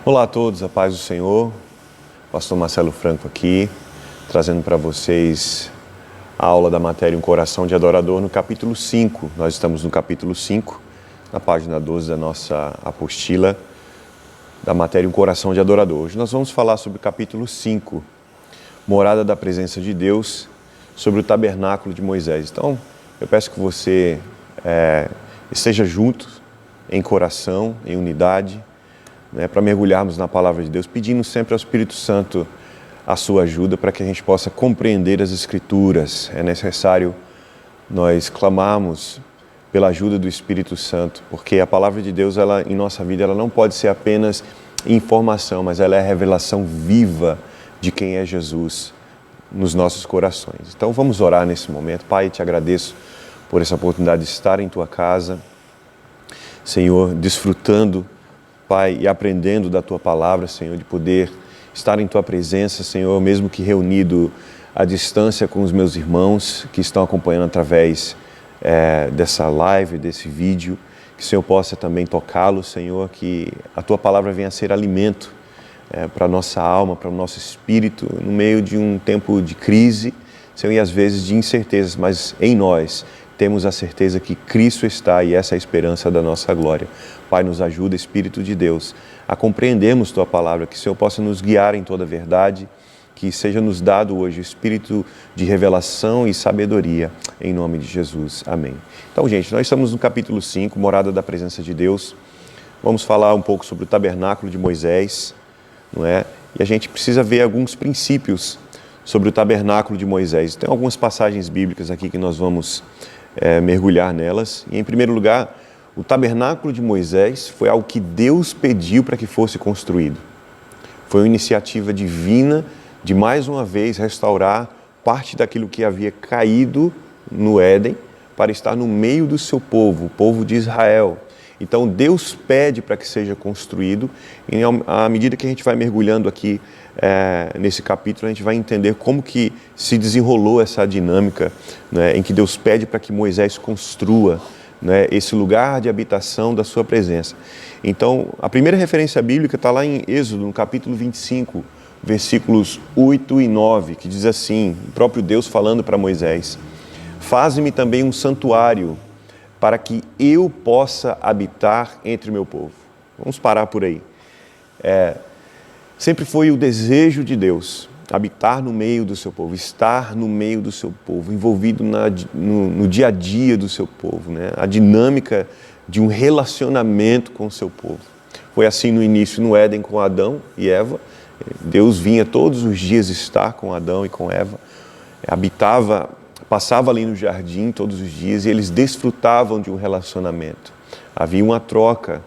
Olá a todos, a paz do Senhor. Pastor Marcelo Franco aqui, trazendo para vocês a aula da matéria Um Coração de Adorador no capítulo 5. Nós estamos no capítulo 5, na página 12 da nossa apostila da matéria Um Coração de Adorador. Hoje nós vamos falar sobre o capítulo 5, Morada da Presença de Deus, sobre o tabernáculo de Moisés. Então, eu peço que você esteja junto, em coração, em unidade, para mergulharmos na Palavra de Deus, pedindo sempre ao Espírito Santo a sua ajuda para que a gente possa compreender as Escrituras. É necessário nós clamarmos pela ajuda do Espírito Santo, porque a Palavra de Deus, ela, em nossa vida, ela não pode ser apenas informação, mas ela é a revelação viva de quem é Jesus nos nossos corações. Então vamos orar nesse momento. Pai, te agradeço por essa oportunidade de estar em Tua casa, Senhor, desfrutando, Pai, e aprendendo da Tua Palavra, Senhor, de poder estar em Tua presença, Senhor, mesmo que reunido à distância com os meus irmãos que estão acompanhando através dessa live, desse vídeo, que o Senhor possa também tocá-lo, Senhor, que a Tua Palavra venha a ser alimento para a nossa alma, para o nosso espírito, no meio de um tempo de crise, Senhor, e às vezes de incertezas, mas em nós temos a certeza que Cristo está e essa é a esperança da nossa glória. Pai, nos ajuda, Espírito de Deus, a compreendermos Tua Palavra, que o Senhor possa nos guiar em toda a verdade, que seja nos dado hoje o Espírito de revelação e sabedoria, em nome de Jesus. Amém. Então, gente, nós estamos no capítulo 5, Morada da Presença de Deus. Vamos falar um pouco sobre o tabernáculo de Moisés, não é? E a gente precisa ver alguns princípios sobre o tabernáculo de Moisés. Tem algumas passagens bíblicas aqui que nós vamos mergulhar nelas. E, em primeiro lugar, o tabernáculo de Moisés foi algo que Deus pediu para que fosse construído. Foi uma iniciativa divina de, mais uma vez, restaurar parte daquilo que havia caído no Éden para estar no meio do seu povo, o povo de Israel. Então, Deus pede para que seja construído, e à medida que a gente vai mergulhando aqui nesse capítulo, a gente vai entender como que se desenrolou essa dinâmica, né, em que Deus pede para que Moisés construa, né, esse lugar de habitação da sua presença. Então, a primeira referência bíblica está lá em Êxodo, no capítulo 25, versículos 8 e 9, que diz assim, o próprio Deus falando para Moisés: faze-me também um santuário, para que eu possa habitar entre o meu povo. Vamos parar por aí. Sempre foi o desejo de Deus habitar no meio do seu povo, estar no meio do seu povo, envolvido no dia a dia do seu povo, né? A dinâmica de um relacionamento com o seu povo. Foi assim no início no Éden com Adão e Eva. Deus vinha todos os dias estar com Adão e com Eva, passava ali no jardim todos os dias e eles desfrutavam de um relacionamento. Havia uma troca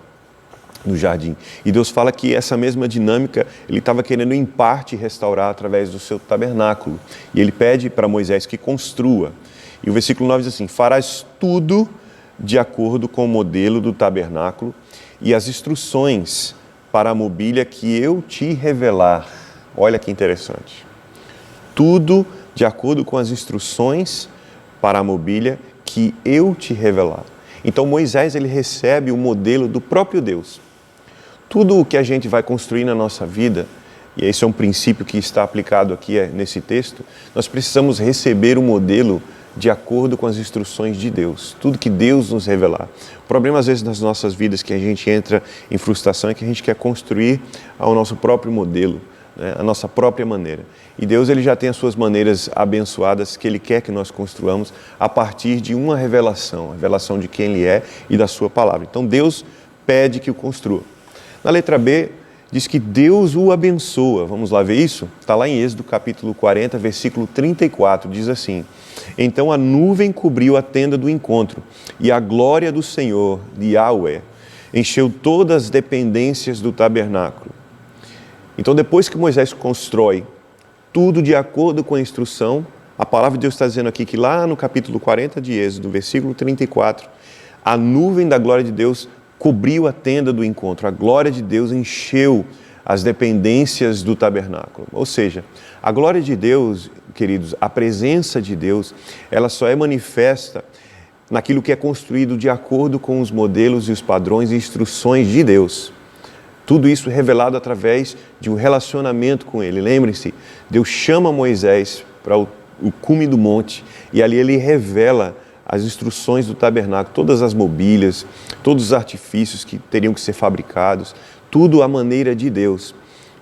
no jardim. E Deus fala que essa mesma dinâmica Ele estava querendo em parte restaurar através do seu tabernáculo. E Ele pede para Moisés que construa. E o versículo 9 diz assim: farás tudo de acordo com o modelo do tabernáculo e as instruções para a mobília que eu te revelar. Olha que interessante. Tudo de acordo com as instruções para a mobília que eu te revelar. Então Moisés, ele recebe o modelo do próprio Deus. Tudo o que a gente vai construir na nossa vida, e esse é um princípio que está aplicado aqui nesse texto, nós precisamos receber o modelo de acordo com as instruções de Deus. Tudo que Deus nos revelar. O problema, às vezes, nas nossas vidas, que a gente entra em frustração, é que a gente quer construir ao nosso próprio modelo, né? A nossa própria maneira. E Deus, ele já tem as suas maneiras abençoadas que Ele quer que nós construamos a partir de uma revelação, a revelação de quem Ele é e da sua palavra. Então Deus pede que o construa. Na letra B, diz que Deus o abençoa. Vamos lá ver isso? Está lá em Êxodo capítulo 40, versículo 34, diz assim: então a nuvem cobriu a tenda do encontro e a glória do Senhor, de Yahweh, encheu todas as dependências do tabernáculo. Então, depois que Moisés constrói tudo de acordo com a instrução, a palavra de Deus está dizendo aqui que lá no capítulo 40 de Êxodo, versículo 34, a nuvem da glória de Deus cobriu a tenda do encontro. A glória de Deus encheu as dependências do tabernáculo. Ou seja, a glória de Deus, queridos, a presença de Deus, ela só é manifesta naquilo que é construído de acordo com os modelos e os padrões e instruções de Deus. Tudo isso revelado através de um relacionamento com Ele. Lembrem-se, Deus chama Moisés para o cume do monte e ali Ele revela as instruções do tabernáculo, todas as mobílias, todos os artifícios que teriam que ser fabricados, tudo à maneira de Deus.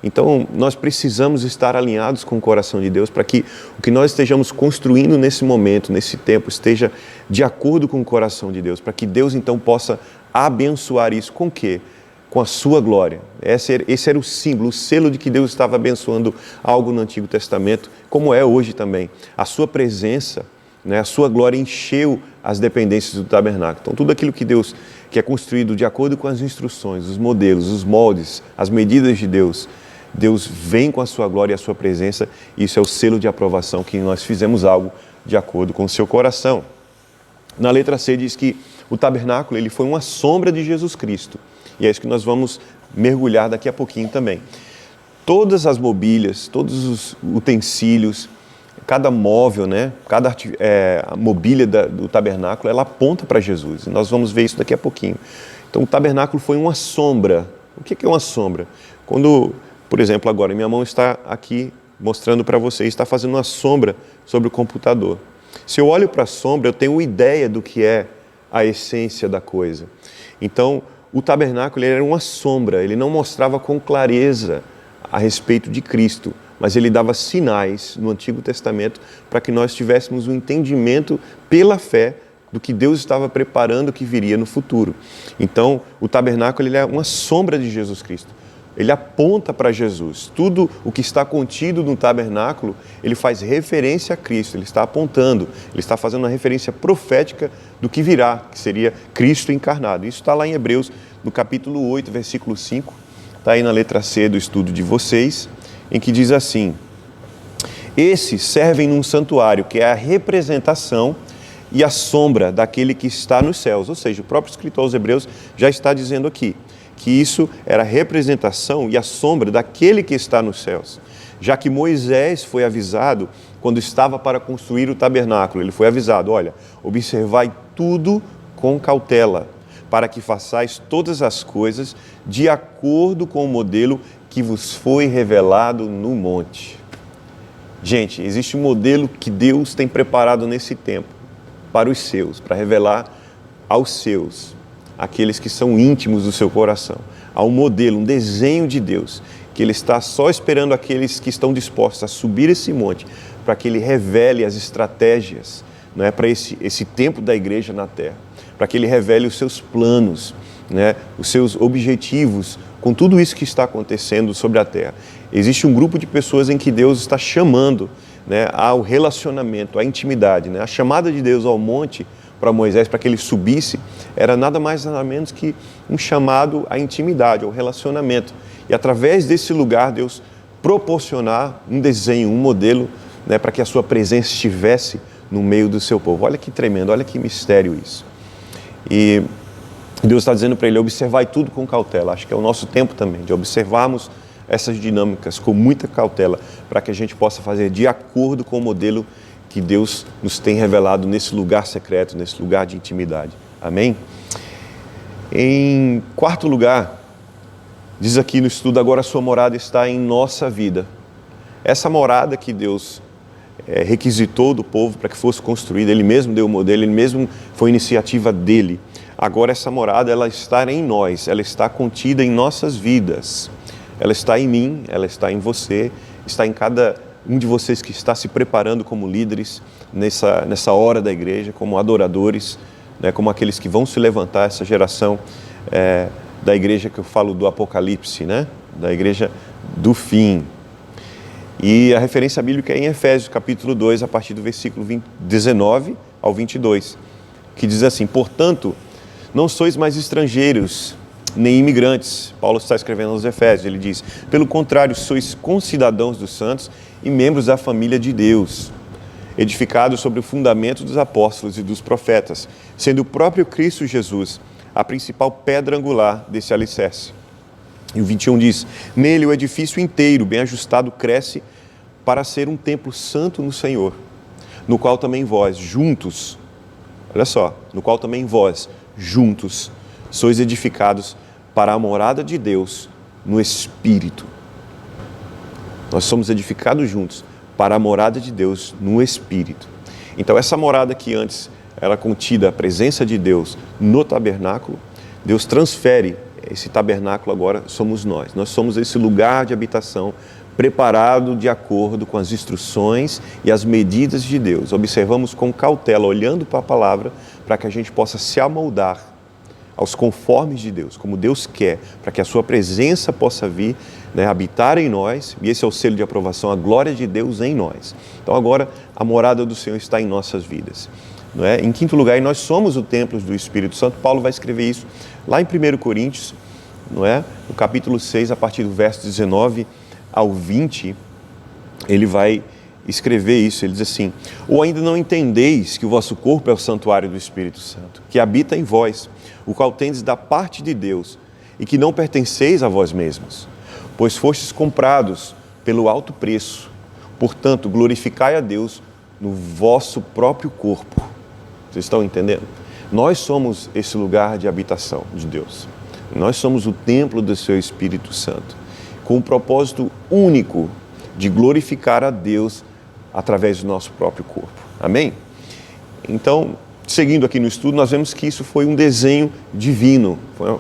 Então, nós precisamos estar alinhados com o coração de Deus para que o que nós estejamos construindo nesse momento, nesse tempo, esteja de acordo com o coração de Deus, para que Deus então possa abençoar isso com o quê? Com a sua glória. Esse era o símbolo, o selo de que Deus estava abençoando algo no Antigo Testamento, como é hoje também. A sua presença, né, a sua glória encheu as dependências do tabernáculo. Então, tudo aquilo que Deus, que é construído de acordo com as instruções, os modelos, os moldes, as medidas de Deus, Deus vem com a sua glória e a sua presença, e isso é o selo de aprovação que nós fizemos algo de acordo com o seu coração. Na letra C diz que o tabernáculo ele foi uma sombra de Jesus Cristo, e é isso que nós vamos mergulhar daqui a pouquinho também. Todas as mobílias, todos os utensílios, cada móvel, né, cada mobília do tabernáculo, ela aponta para Jesus, e nós vamos ver isso daqui a pouquinho. Então o tabernáculo foi uma sombra. O que é uma sombra? Quando, por exemplo, agora minha mão está aqui mostrando para vocês, está fazendo uma sombra sobre o computador. Se eu olho para a sombra, eu tenho ideia do que é a essência da coisa. Então, o tabernáculo ele era uma sombra, ele não mostrava com clareza a respeito de Cristo, mas ele dava sinais no Antigo Testamento para que nós tivéssemos um entendimento pela fé do que Deus estava preparando que viria no futuro. Então, o tabernáculo ele é uma sombra de Jesus Cristo. Ele aponta para Jesus. Tudo o que está contido no tabernáculo, ele faz referência a Cristo, ele está apontando, ele está fazendo uma referência profética do que virá, que seria Cristo encarnado. Isso está lá em Hebreus, no capítulo 8, versículo 5, está aí na letra C do estudo de vocês, em que diz assim: esses servem num santuário, que é a representação e a sombra daquele que está nos céus. Ou seja, o próprio escritor aos Hebreus já está dizendo aqui, que isso era a representação e a sombra daquele que está nos céus. Já que Moisés foi avisado quando estava para construir o tabernáculo, ele foi avisado, olha, observai tudo com cautela, para que façais todas as coisas de acordo com o modelo que vos foi revelado no monte. Gente, existe um modelo que Deus tem preparado nesse tempo para os seus, para revelar aos seus, aqueles que são íntimos do seu coração. Há um modelo, um desenho de Deus, que Ele está só esperando aqueles que estão dispostos a subir esse monte, para que Ele revele as estratégias, né, para esse tempo da igreja na terra, para que Ele revele os seus planos, né, os seus objetivos, com tudo isso que está acontecendo sobre a terra. Existe um grupo de pessoas em que Deus está chamando, né, ao relacionamento, à intimidade, né? A chamada de Deus ao monte para Moisés, para que ele subisse, era nada mais nada menos que um chamado à intimidade, ao relacionamento. E através desse lugar, Deus proporcionar um desenho, um modelo, né, para que a sua presença estivesse no meio do seu povo. Olha que tremendo, olha que mistério isso. E Deus está dizendo para ele, observai tudo com cautela. Acho que é o nosso tempo também, de observarmos essas dinâmicas com muita cautela, para que a gente possa fazer de acordo com o modelo que Deus nos tem revelado nesse lugar secreto, nesse lugar de intimidade. Amém? Em quarto lugar, diz aqui no estudo, agora a sua morada está em nossa vida. Essa morada que Deus requisitou do povo para que fosse construída, Ele mesmo deu o modelo, Ele mesmo foi iniciativa dEle. Agora essa morada, ela está em nós, ela está contida em nossas vidas. Ela está em mim, ela está em você, está em cada um de vocês que está se preparando como líderes nessa hora da igreja, como adoradores, né, como aqueles que vão se levantar, essa geração da igreja que eu falo do Apocalipse, né, da igreja do fim. E a referência bíblica é em Efésios, capítulo 2, a partir do versículo 19 ao 22, que diz assim, portanto, não sois mais estrangeiros, nem imigrantes. Paulo está escrevendo aos Efésios, ele diz, pelo contrário, sois concidadãos dos santos e membros da família de Deus, edificados sobre o fundamento dos apóstolos e dos profetas, sendo o próprio Cristo Jesus a principal pedra angular desse alicerce. E o 21 diz, nele o edifício inteiro, bem ajustado, cresce para ser um templo santo no Senhor, no qual também vós, juntos, olha só, no qual também vós, juntos, sois edificados para a morada de Deus no Espírito. Nós somos edificados juntos para a morada de Deus no Espírito. Então essa morada que antes era contida a presença de Deus no tabernáculo, Deus transfere esse tabernáculo agora, somos nós. Nós somos esse lugar de habitação preparado de acordo com as instruções e as medidas de Deus. Observamos com cautela, olhando para a palavra, para que a gente possa se amoldar aos conformes de Deus, como Deus quer, para que a sua presença possa vir, habitar em nós, e esse é o selo de aprovação, a glória de Deus em nós. Então agora a morada do Senhor está em nossas vidas. Em quinto lugar, nós somos o templo do Espírito Santo. Paulo vai escrever isso lá em 1 Coríntios, no capítulo 6, a partir do verso 19 ao 20, ele vai escrever isso. Ele diz assim: ou ainda não entendeis que o vosso corpo é o santuário do Espírito Santo, que habita em vós, o qual tendes da parte de Deus, e que não pertenceis a vós mesmos, pois fostes comprados pelo alto preço. Portanto, glorificai a Deus no vosso próprio corpo. Vocês estão entendendo? Nós somos esse lugar de habitação de Deus. Nós somos o templo do seu Espírito Santo, com o propósito único de glorificar a Deus através do nosso próprio corpo. Amém? Então, seguindo aqui no estudo, nós vemos que isso foi um desenho divino,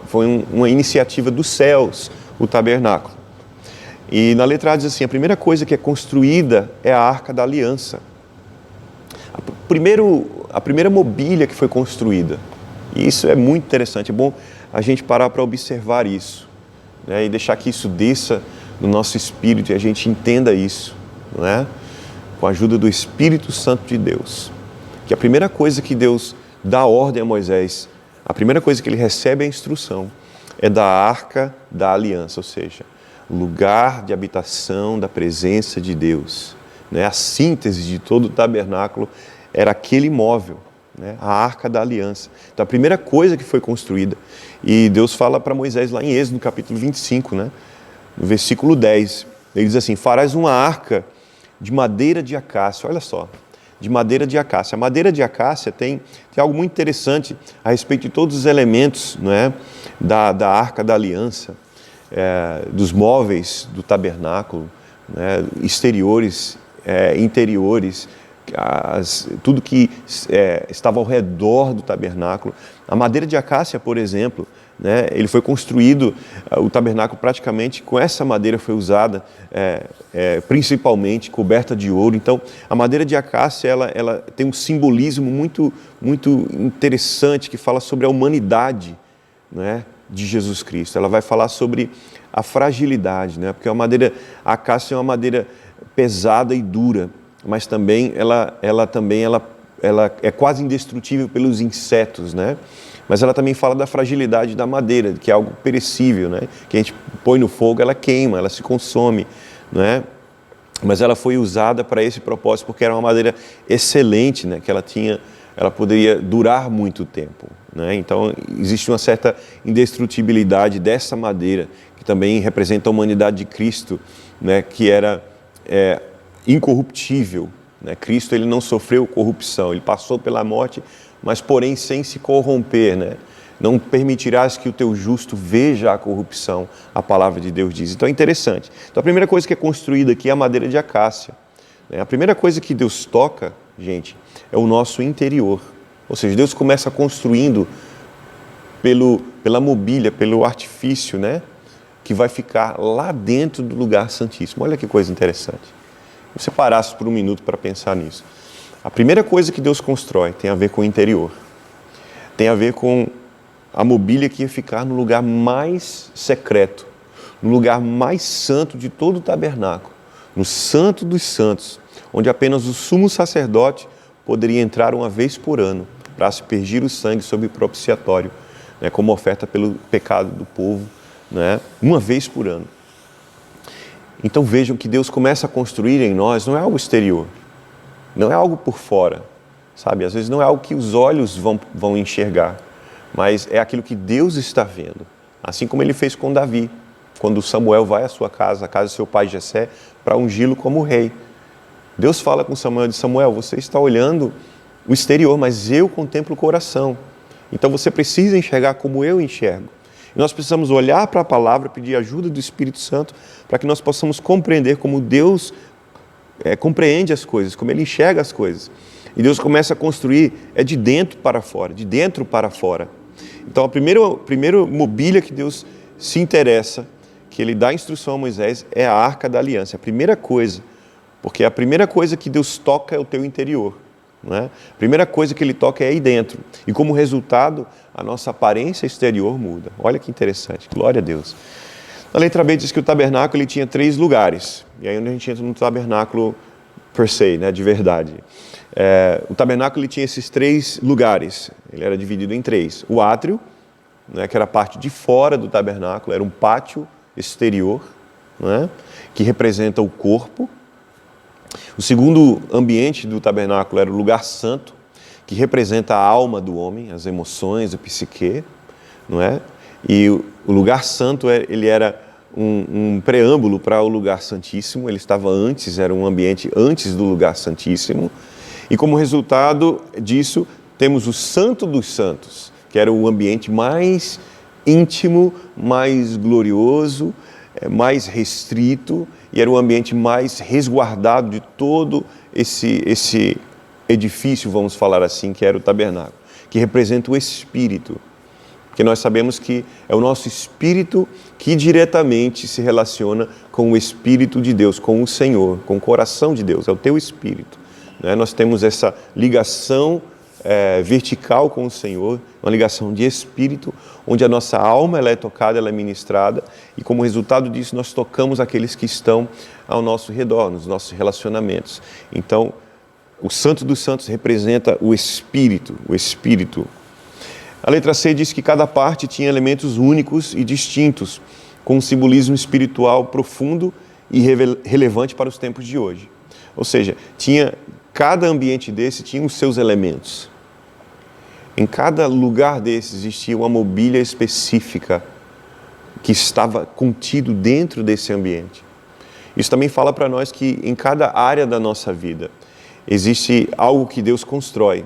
foi uma iniciativa dos céus, o tabernáculo. E na letra A diz assim: a primeira coisa que é construída é a Arca da Aliança. A primeira mobília que foi construída. E isso é muito interessante, é bom a gente parar para observar isso, e deixar que isso desça no nosso espírito e a gente entenda isso, com a ajuda do Espírito Santo de Deus. Que a primeira coisa que Deus dá ordem a Moisés, a primeira coisa que ele recebe a instrução é da Arca da Aliança, ou seja, lugar de habitação da presença de Deus. A síntese de todo o tabernáculo era aquele móvel, a Arca da Aliança. Então a primeira coisa que foi construída, e Deus fala para Moisés lá em Êxodo, no capítulo 25, no versículo 10, ele diz assim: farás uma arca de madeira de acácia. Olha só, de madeira de acácia. A madeira de acácia tem algo muito interessante a respeito de todos os elementos, da Arca da Aliança, dos móveis do tabernáculo, exteriores, interiores, tudo que estava ao redor do tabernáculo. A madeira de acácia, por exemplo, ele foi construído, o tabernáculo praticamente com essa madeira foi usada, principalmente coberta de ouro. Então a madeira de acácia ela tem um simbolismo muito, muito interessante, que fala sobre a humanidade, de Jesus Cristo. Ela vai falar sobre a fragilidade, porque a acácia é uma madeira pesada e dura, mas também ela é quase indestrutível pelos insetos, Mas ela também fala da fragilidade da madeira, que é algo perecível, Que a gente põe no fogo, ela queima, ela se consome, Mas ela foi usada para esse propósito porque era uma madeira excelente, que ela poderia durar muito tempo, Então existe uma certa indestrutibilidade dessa madeira, que também representa a humanidade de Cristo, que era incorruptível, Cristo ele não sofreu corrupção, ele passou pela morte, mas porém sem se corromper, Não permitirás que o teu justo veja a corrupção, a palavra de Deus diz. Então é interessante. Então a primeira coisa que é construída aqui é a madeira de acácia. A primeira coisa que Deus toca, gente, é o nosso interior. Ou seja, Deus começa construindo pela mobília, pelo artifício, que vai ficar lá dentro do lugar santíssimo. Olha que coisa interessante. Se você parasse por um minuto para pensar nisso. A primeira coisa que Deus constrói tem a ver com o interior. Tem a ver com a mobília que ia ficar no lugar mais secreto, no lugar mais santo de todo o tabernáculo, no Santo dos Santos, onde apenas o sumo sacerdote poderia entrar uma vez por ano para aspergir o sangue sobre o propiciatório, como oferta pelo pecado do povo, uma vez por ano. Então vejam que Deus começa a construir em nós, não é algo exterior, não é algo por fora, sabe? Às vezes não é algo que os olhos vão enxergar, mas é aquilo que Deus está vendo. Assim como ele fez com Davi, quando Samuel vai à sua casa, a casa de seu pai Jessé, para ungí-lo como rei. Deus fala com Samuel, diz: Samuel, você está olhando o exterior, mas eu contemplo o coração. Então você precisa enxergar como eu enxergo. Nós precisamos olhar para a palavra, pedir ajuda do Espírito Santo, para que nós possamos compreender como Deus compreende as coisas, como Ele enxerga as coisas. E Deus começa a construir, de dentro para fora, de dentro para fora. Então, a primeira mobília que Deus se interessa, que Ele dá instrução a Moisés, é a Arca da Aliança. A primeira coisa, porque a primeira coisa que Deus toca é o teu interior. Não é? A primeira coisa que Ele toca é aí dentro. E como resultado, a nossa aparência exterior muda. Olha que interessante, glória a Deus. Na letra B diz que o tabernáculo ele tinha 3 lugares. E aí onde a gente entra no tabernáculo per se, né, de verdade. O tabernáculo ele tinha esses 3 lugares. Ele era dividido em 3. O átrio, né, que era a parte de fora do tabernáculo, era um pátio exterior, né, que representa o corpo. O segundo ambiente do tabernáculo era o lugar santo, que representa a alma do homem, as emoções, o psique, não é? E o lugar santo ele era um preâmbulo para o lugar santíssimo, ele estava antes, era um ambiente antes do lugar santíssimo. E como resultado disso, temos o Santo dos Santos, que era o ambiente mais íntimo, mais glorioso, mais restrito, e era o ambiente mais resguardado de todo esse edifício, vamos falar assim, que era o tabernáculo, que representa o Espírito. Porque nós sabemos que é o nosso Espírito que diretamente se relaciona com o Espírito de Deus, com o Senhor, com o coração de Deus, é o teu Espírito. Né? Nós temos essa ligação vertical com o Senhor, uma ligação de Espírito, onde a nossa alma ela é tocada, ela é ministrada, e como resultado disso nós tocamos aqueles que estão ao nosso redor, nos nossos relacionamentos. Então, o Santo dos Santos representa o Espírito, o Espírito. A letra C diz que cada parte tinha elementos únicos e distintos, com um simbolismo espiritual profundo e relevante para os tempos de hoje. Ou seja, cada ambiente desse tinha os seus elementos. Em cada lugar desse existia uma mobília específica que estava contido dentro desse ambiente. Isso também fala para nós que em cada área da nossa vida existe algo que Deus constrói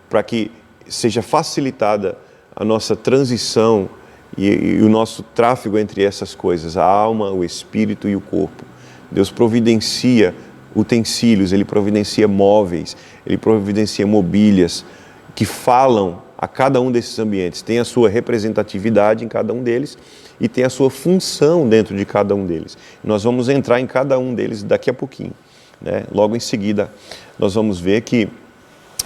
para que seja facilitada a nossa transição e o nosso tráfego entre essas coisas, a alma, o espírito e o corpo. Deus providencia utensílios, Ele providencia móveis, Ele providencia mobílias que falam a cada um desses ambientes. Tem a sua representatividade em cada um deles e tem a sua função dentro de cada um deles. Nós vamos entrar em cada um deles daqui a pouquinho, né? Logo em seguida, nós vamos ver que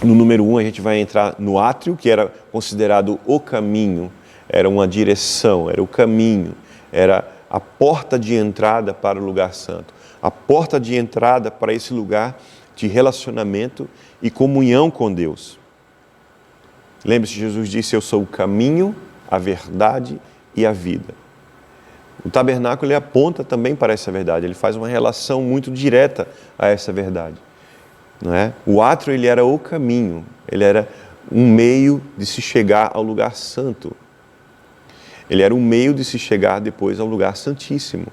no número 1 a gente vai entrar no átrio, que era considerado o caminho, era uma direção, era o caminho, era a porta de entrada para o lugar santo, a porta de entrada para esse lugar de relacionamento e comunhão com Deus. Lembre-se, Jesus disse: eu sou o caminho, a verdade e a vida. O tabernáculo ele aponta também para essa verdade, ele faz uma relação muito direta a essa verdade. Não é? O átrio ele era o caminho, ele era um meio de se chegar ao lugar santo. Ele era um meio de se chegar depois ao lugar santíssimo.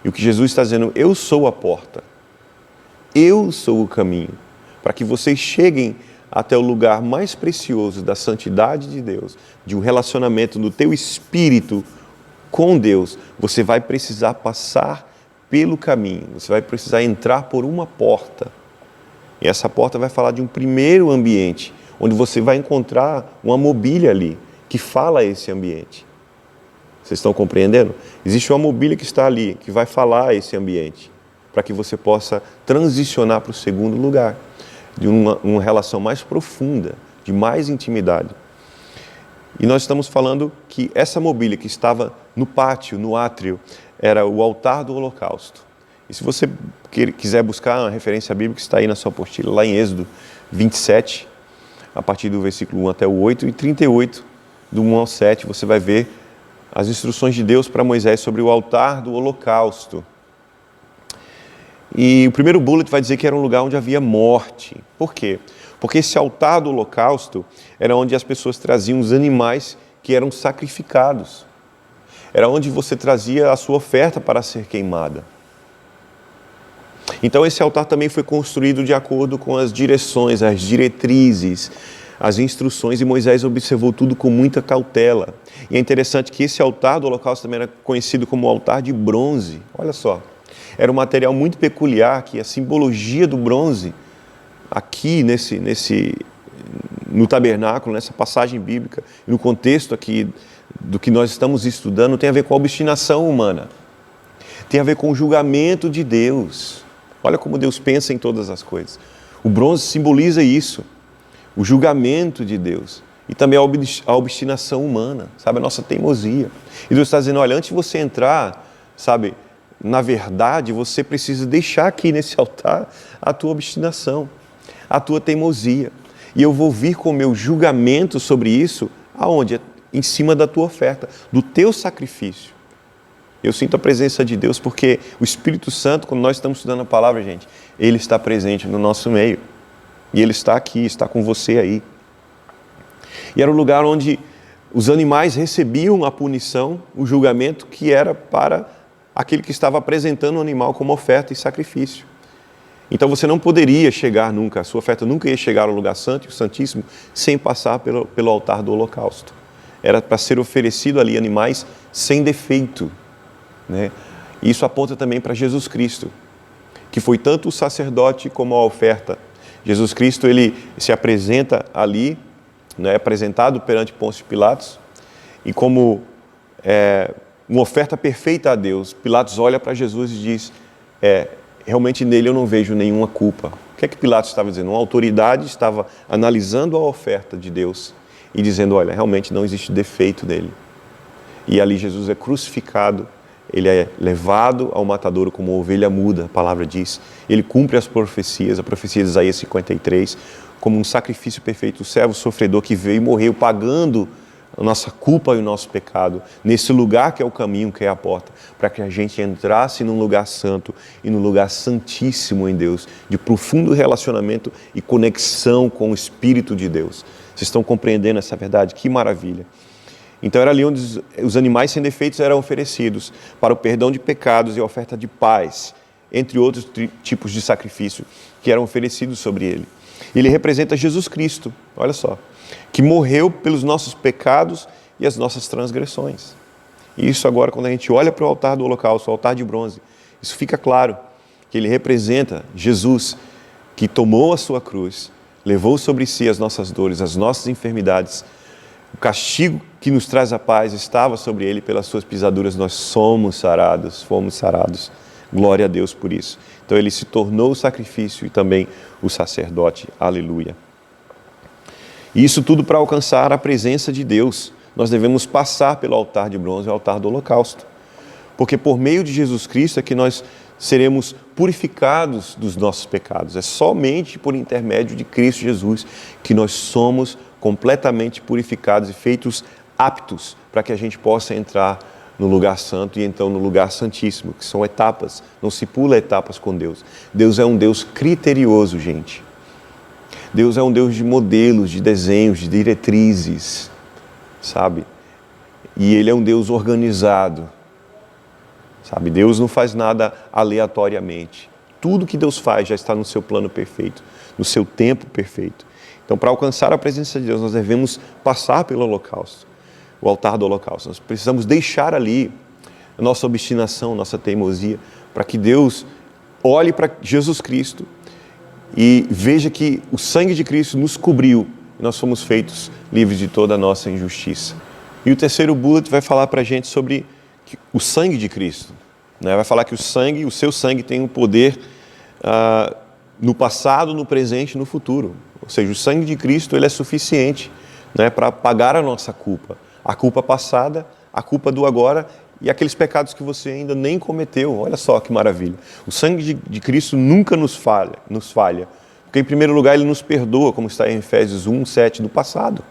E o que Jesus está dizendo: eu sou a porta, eu sou o caminho, para que vocês cheguem até o lugar mais precioso da santidade de Deus, de um relacionamento do teu espírito com Deus. Você vai precisar passar pelo caminho, você vai precisar entrar por uma porta. E essa porta vai falar de um primeiro ambiente, onde você vai encontrar uma mobília ali, que fala esse ambiente. Vocês estão compreendendo? Existe uma mobília que está ali, que vai falar esse ambiente, para que você possa transicionar para o segundo lugar, de uma relação mais profunda, de mais intimidade. E nós estamos falando que essa mobília que estava no pátio, no átrio, era o altar do holocausto. E se você quiser buscar uma referência bíblica, está aí na sua apostila, lá em Êxodo 27, a partir do versículo 1 até o 8, e 38, do 1 ao 7, você vai ver as instruções de Deus para Moisés sobre o altar do holocausto. E o primeiro bullet vai dizer que era um lugar onde havia morte. Por quê? Porque esse altar do holocausto era onde as pessoas traziam os animais que eram sacrificados. Era onde você trazia a sua oferta para ser queimada. Então esse altar também foi construído de acordo com as direções, as diretrizes, as instruções, e Moisés observou tudo com muita cautela. E é interessante que esse altar do holocausto também era conhecido como altar de bronze. Olha só, era um material muito peculiar, que a simbologia do bronze, aqui no tabernáculo, nessa passagem bíblica, no contexto aqui do que nós estamos estudando, tem a ver com a obstinação humana. Tem a ver com o julgamento de Deus. Olha como Deus pensa em todas as coisas. O bronze simboliza isso, o julgamento de Deus. E também a obstinação humana, sabe, a nossa teimosia. E Deus está dizendo, olha, antes de você entrar, sabe, na verdade, você precisa deixar aqui nesse altar a tua obstinação, a tua teimosia. E eu vou vir com o meu julgamento sobre isso, aonde? Em cima da tua oferta, do teu sacrifício. Eu sinto a presença de Deus porque o Espírito Santo, quando nós estamos estudando a palavra, gente, Ele está presente no nosso meio. E Ele está aqui, está com você aí. E era o lugar onde os animais recebiam a punição, o julgamento que era para aquele que estava apresentando o animal como oferta e sacrifício. Então você não poderia chegar nunca, a sua oferta nunca ia chegar ao lugar santo e o santíssimo sem passar pelo altar do holocausto. Era para ser oferecido ali animais sem defeito, né? Isso aponta também para Jesus Cristo, que foi tanto o sacerdote como a oferta. Jesus Cristo, ele se apresenta ali, né, apresentado perante Pôncio Pilatos, e como uma oferta perfeita a Deus, Pilatos olha para Jesus e diz, realmente nele eu não vejo nenhuma culpa. O que é que Pilatos estava dizendo? Uma autoridade estava analisando a oferta de Deus e dizendo, olha, realmente não existe defeito nele. E ali Jesus é crucificado, ele é levado ao matadouro como ovelha muda, a palavra diz. Ele cumpre as profecias, a profecia de Isaías 53, como um sacrifício perfeito, o servo sofredor que veio e morreu pagando a nossa culpa e o nosso pecado, nesse lugar que é o caminho, que é a porta, para que a gente entrasse num lugar santo e num lugar santíssimo em Deus, de profundo relacionamento e conexão com o Espírito de Deus. Vocês estão compreendendo essa verdade? Que maravilha! Então era ali onde os animais sem defeitos eram oferecidos para o perdão de pecados e a oferta de paz, entre outros tipos de sacrifício que eram oferecidos sobre ele. Ele representa Jesus Cristo, olha só, que morreu pelos nossos pecados e as nossas transgressões. E isso agora, quando a gente olha para o altar do holocausto, o altar de bronze, isso fica claro, que ele representa Jesus, que tomou a sua cruz, levou sobre si as nossas dores, as nossas enfermidades. O castigo que nos traz a paz estava sobre ele, pelas suas pisaduras nós fomos sarados. Glória a Deus por isso. Então ele se tornou o sacrifício e também o sacerdote. Aleluia. E isso tudo para alcançar a presença de Deus. Nós devemos passar pelo altar de bronze e o altar do holocausto. Porque por meio de Jesus Cristo é que nós seremos purificados dos nossos pecados. É somente por intermédio de Cristo Jesus que nós somos completamente purificados e feitos aptos para que a gente possa entrar no lugar santo e então no lugar santíssimo, que são etapas, não se pula etapas com Deus. Deus é um Deus criterioso, gente. Deus é um Deus de modelos, de desenhos, de diretrizes, sabe? E Ele é um Deus organizado, sabe? Deus não faz nada aleatoriamente. Tudo que Deus faz já está no seu plano perfeito, no seu tempo perfeito. Então, para alcançar a presença de Deus, nós devemos passar pelo holocausto, o altar do holocausto. Nós precisamos deixar ali a nossa obstinação, nossa teimosia, para que Deus olhe para Jesus Cristo e veja que o sangue de Cristo nos cobriu e nós fomos feitos livres de toda a nossa injustiça. E o terceiro bullet vai falar para a gente sobre o sangue de Cristo, né? Vai falar que o seu sangue tem um poder no passado, no presente e no futuro. Ou seja, o sangue de Cristo ele é suficiente, né, para pagar a nossa culpa. A culpa passada, a culpa do agora e aqueles pecados que você ainda nem cometeu. Olha só que maravilha. O sangue de Cristo nunca nos falha. Porque em primeiro lugar ele nos perdoa, como está em Efésios 1:7 do passado.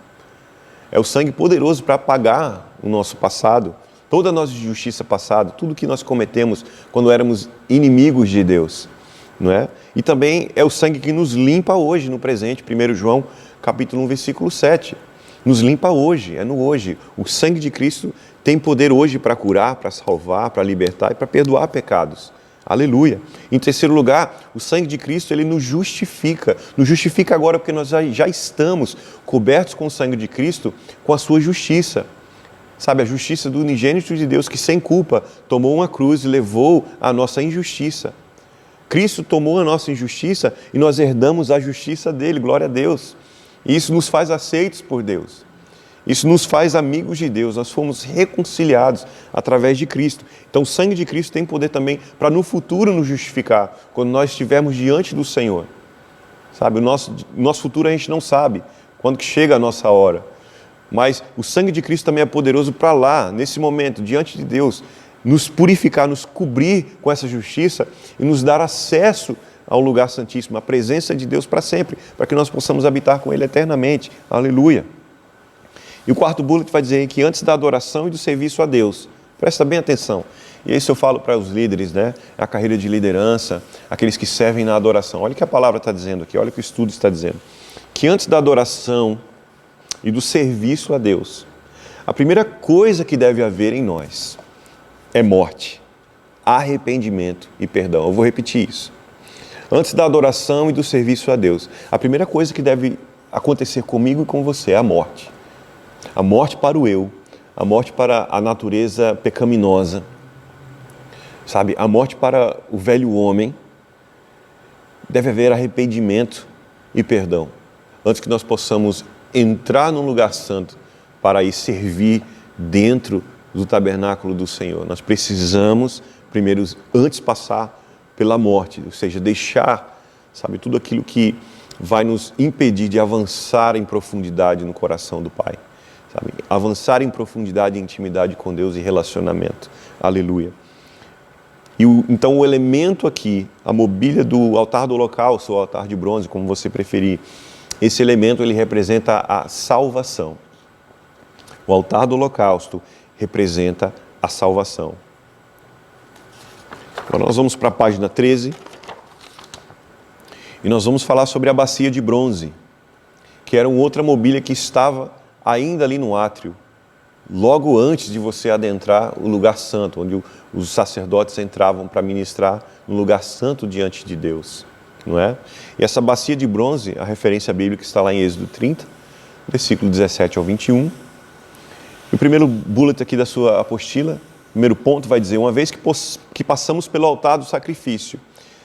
É o sangue poderoso para apagar o nosso passado, toda a nossa injustiça passada, tudo que nós cometemos quando éramos inimigos de Deus. Não é? E também é o sangue que nos limpa hoje, no presente. 1 João capítulo 1, versículo 7. Nos limpa hoje, é no hoje. O sangue de Cristo tem poder hoje para curar, para salvar, para libertar e para perdoar pecados. Aleluia. Em terceiro lugar, o sangue de Cristo, ele nos justifica. Nos justifica agora porque nós já estamos cobertos com o sangue de Cristo, com a sua justiça. Sabe, a justiça do unigênito de Deus, que sem culpa tomou uma cruz e levou a nossa injustiça. Cristo tomou a nossa injustiça e nós herdamos a justiça dele, glória a Deus. E isso nos faz aceitos por Deus. Isso nos faz amigos de Deus, nós fomos reconciliados através de Cristo. Então o sangue de Cristo tem poder também para no futuro nos justificar, quando nós estivermos diante do Senhor. Sabe, o nosso futuro a gente não sabe, quando que chega a nossa hora. Mas o sangue de Cristo também é poderoso para lá, nesse momento, diante de Deus, nos purificar, nos cobrir com essa justiça e nos dar acesso ao lugar santíssimo, a presença de Deus para sempre, para que nós possamos habitar com Ele eternamente. Aleluia. E o quarto bullet vai dizer que antes da adoração e do serviço a Deus, presta bem atenção, e isso eu falo para os líderes, né? A carreira de liderança, aqueles que servem na adoração. Olha o que a palavra está dizendo aqui, olha o que o estudo está dizendo. Que antes da adoração e do serviço a Deus, a primeira coisa que deve haver em nós é morte, arrependimento e perdão. Eu vou repetir isso. Antes da adoração e do serviço a Deus, a primeira coisa que deve acontecer comigo e com você é a morte. A morte para o eu, a morte para a natureza pecaminosa, sabe? A morte para o velho homem. Deve haver arrependimento e perdão, antes que nós possamos entrar num lugar santo para ir servir dentro do tabernáculo do Senhor. Nós precisamos, primeiro, antes passar pela morte, ou seja, deixar, sabe, tudo aquilo que vai nos impedir de avançar em profundidade no coração do Pai. Sabe? Avançar em profundidade e intimidade com Deus e relacionamento. Aleluia. E então o elemento aqui, a mobília do altar do holocausto, ou altar de bronze, como você preferir, esse elemento ele representa a salvação. O altar do holocausto representa a salvação. Agora nós vamos para a página 13 e nós vamos falar sobre a bacia de bronze, que era uma outra mobília que estava ainda ali no átrio, logo antes de você adentrar o lugar santo, onde os sacerdotes entravam para ministrar no lugar santo diante de Deus, não é? E essa bacia de bronze, a referência bíblica está lá em Êxodo 30, versículo 17 ao 21. E o primeiro bullet aqui da sua apostila, o primeiro ponto vai dizer, uma vez que passamos pelo altar do sacrifício,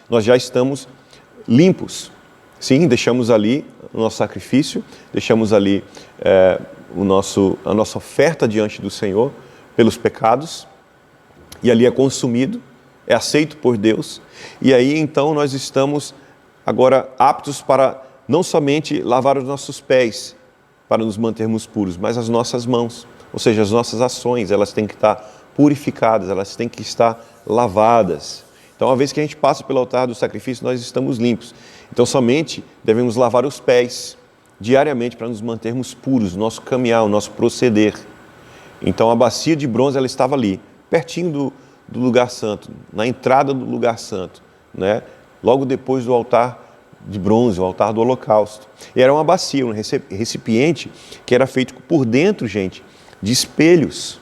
nós já estamos limpos. Sim, deixamos ali o nosso sacrifício, deixamos ali a nossa oferta diante do Senhor pelos pecados, e ali é consumido, é aceito por Deus, e aí então nós estamos agora aptos para não somente lavar os nossos pés, para nos mantermos puros, mas as nossas mãos, ou seja, as nossas ações, elas têm que estar purificadas, elas têm que estar lavadas. Então, uma vez que a gente passa pelo altar do sacrifício, nós estamos limpos. Então, somente devemos lavar os pés diariamente para nos mantermos puros, nosso caminhar, o nosso proceder. Então, a bacia de bronze, ela estava ali, pertinho do lugar santo, na entrada do lugar santo, né? Logo depois do altar de bronze, o altar do holocausto. E era uma bacia, um recipiente que era feito por dentro, gente, de espelhos.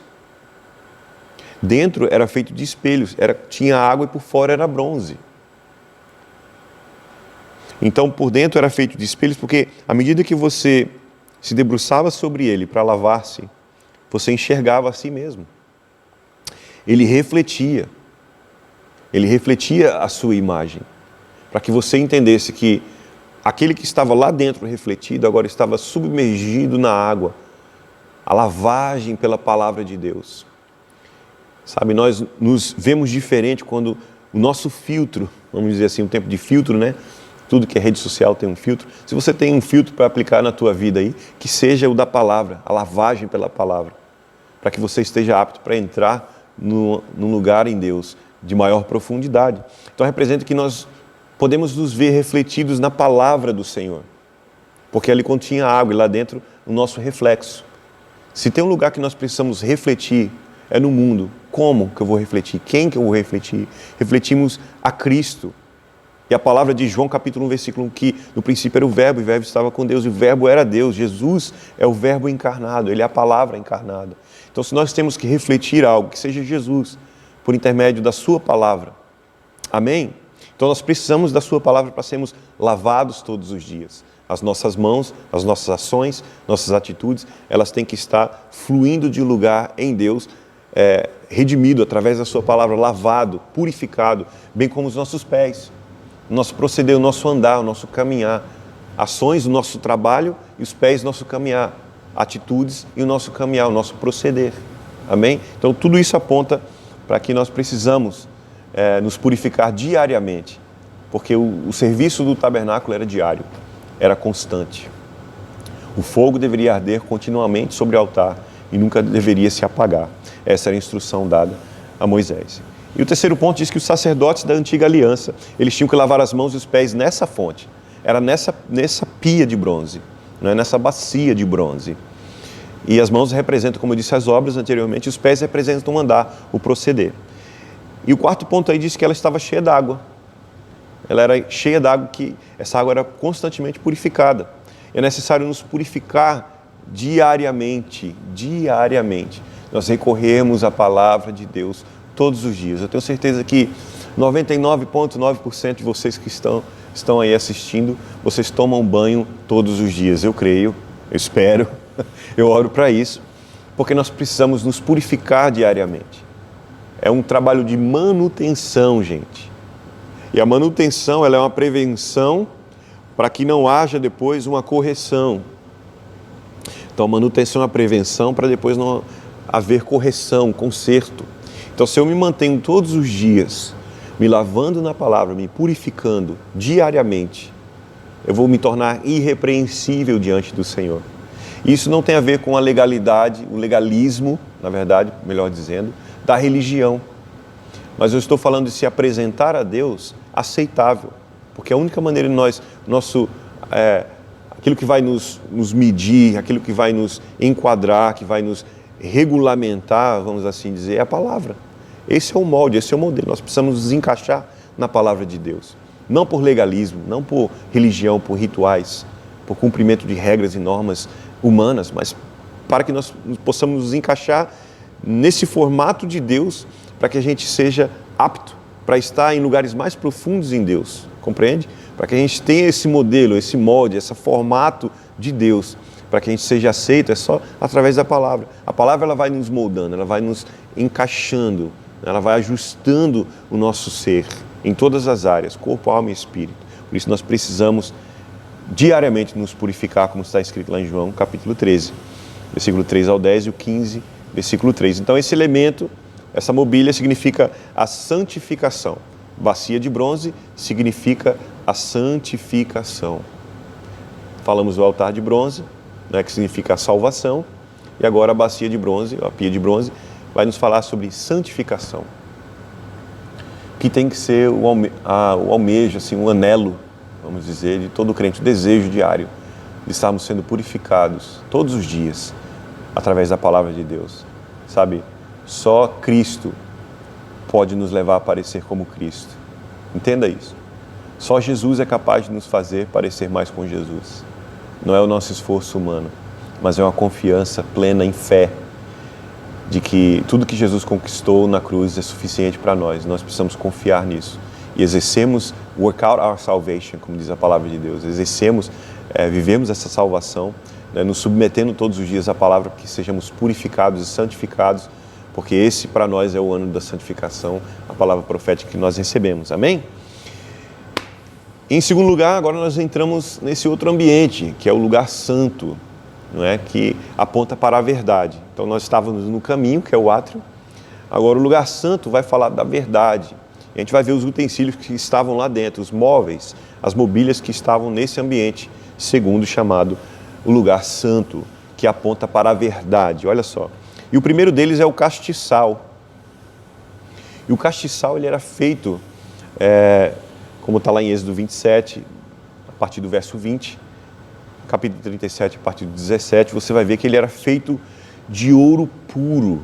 Dentro era feito de espelhos, tinha água e por fora era bronze. Então, por dentro era feito de espelhos, porque à medida que você se debruçava sobre ele para lavar-se, você enxergava a si mesmo. Ele refletia a sua imagem, para que você entendesse que aquele que estava lá dentro refletido, agora estava submergido na água, a lavagem pela palavra de Deus. Sabe, nós nos vemos diferente quando o nosso filtro, vamos dizer assim, um tempo de filtro, né? Tudo que é rede social tem um filtro. Se você tem um filtro para aplicar na tua vida aí, que seja o da palavra, a lavagem pela palavra, para que você esteja apto para entrar num lugar em Deus de maior profundidade. Então representa que nós podemos nos ver refletidos na palavra do Senhor, porque ali continha água e lá dentro o nosso reflexo. Se tem um lugar que nós precisamos refletir, é no mundo. Como que eu vou refletir? Quem que eu vou refletir? Refletimos a Cristo. E a palavra de João, capítulo 1, versículo 1, que no princípio era o verbo, e o verbo estava com Deus, e o verbo era Deus. Jesus é o verbo encarnado, ele é a palavra encarnada. Então, se nós temos que refletir algo, que seja Jesus, por intermédio da sua palavra, Amém? Então nós precisamos da sua palavra para sermos lavados todos os dias. As nossas mãos, as nossas ações, nossas atitudes, elas têm que estar fluindo de lugar em Deus, redimido através da sua palavra, lavado, purificado, bem como os nossos pés, o nosso proceder, o nosso andar, o nosso caminhar, ações, o nosso trabalho e os pés, o nosso caminhar, atitudes e o nosso caminhar, o nosso proceder. Amém? Então tudo isso aponta para que nós precisamos nos purificar diariamente, porque o serviço do tabernáculo era diário, era constante. O fogo deveria arder continuamente sobre o altar e nunca deveria se apagar. Essa era a instrução dada a Moisés. E o terceiro ponto diz que os sacerdotes da antiga aliança, eles tinham que lavar as mãos e os pés nessa fonte. Era nessa pia de bronze, não é? Nessa bacia de bronze. E as mãos representam, como eu disse, as obras anteriormente, e os pés representam o andar, o proceder. E o quarto ponto aí diz que ela estava cheia d'água. Ela era cheia d'água, que essa água era constantemente purificada. É necessário nos purificar diariamente. Nós recorremos à palavra de Deus todos os dias. Eu tenho certeza que 99,9% de vocês que estão aí assistindo, vocês tomam banho todos os dias. Eu creio, eu espero, eu oro para isso, porque nós precisamos nos purificar diariamente. É um trabalho de manutenção, gente. E a manutenção, ela é uma prevenção para que não haja depois uma correção. Então, a manutenção é a prevenção para depois não haver correção, conserto. Então, se eu me mantenho todos os dias me lavando na palavra, me purificando diariamente, eu vou me tornar irrepreensível diante do Senhor. Isso não tem a ver com a legalidade, o legalismo, na verdade, melhor dizendo, da religião. Mas eu estou falando de se apresentar a Deus aceitável, porque a única maneira de aquilo que vai nos medir, aquilo que vai nos enquadrar, que vai nos regulamentar, vamos assim dizer, é a palavra. Esse é o molde, esse é o modelo. Nós precisamos nos encaixar na palavra de Deus. Não por legalismo, não por religião, por rituais, por cumprimento de regras e normas humanas, mas para que nós possamos nos encaixar nesse formato de Deus, para que a gente seja apto para estar em lugares mais profundos em Deus, compreende? Para que a gente tenha esse modelo, esse molde, esse formato de Deus, para que a gente seja aceito, é só através da palavra. A palavra, ela vai nos moldando, ela vai nos encaixando, ela vai ajustando o nosso ser em todas as áreas, corpo, alma e espírito. Por isso nós precisamos diariamente nos purificar, como está escrito lá em João, capítulo 13, versículo 3 ao 10 e o 15, versículo 3. Então esse elemento, essa mobília significa a santificação. Bacia de bronze significa a santificação. Falamos do altar de bronze, né, que significa a salvação, e agora a bacia de bronze, a pia de bronze, vai nos falar sobre santificação, que tem que ser o almejo, assim, o anelo, vamos dizer, de todo crente, o desejo diário de estarmos sendo purificados todos os dias através da palavra de Deus. Sabe, só Cristo pode nos levar a parecer como Cristo. Entenda isso. Só Jesus é capaz de nos fazer parecer mais com Jesus. Não é o nosso esforço humano, mas é uma confiança plena em fé de que tudo que Jesus conquistou na cruz é suficiente para nós. Nós precisamos confiar nisso. E exercemos, work out our salvation, como diz a palavra de Deus. Exercemos, vivemos essa salvação, né, nos submetendo todos os dias à palavra, que sejamos purificados e santificados, porque esse para nós é o ano da santificação, a palavra profética que nós recebemos. Amém? Em segundo lugar, agora nós entramos nesse outro ambiente, que é o lugar santo, não é? Que aponta para a verdade. Então nós estávamos no caminho, que é o átrio. Agora o lugar santo vai falar da verdade. E a gente vai ver os utensílios que estavam lá dentro, os móveis, as mobílias que estavam nesse ambiente, segundo chamado o lugar santo, que aponta para a verdade. Olha só. E o primeiro deles é o castiçal. E o castiçal, ele era feito, como está lá em Êxodo 27, a partir do verso 20, capítulo 37, a partir do 17, você vai ver que ele era feito de ouro puro.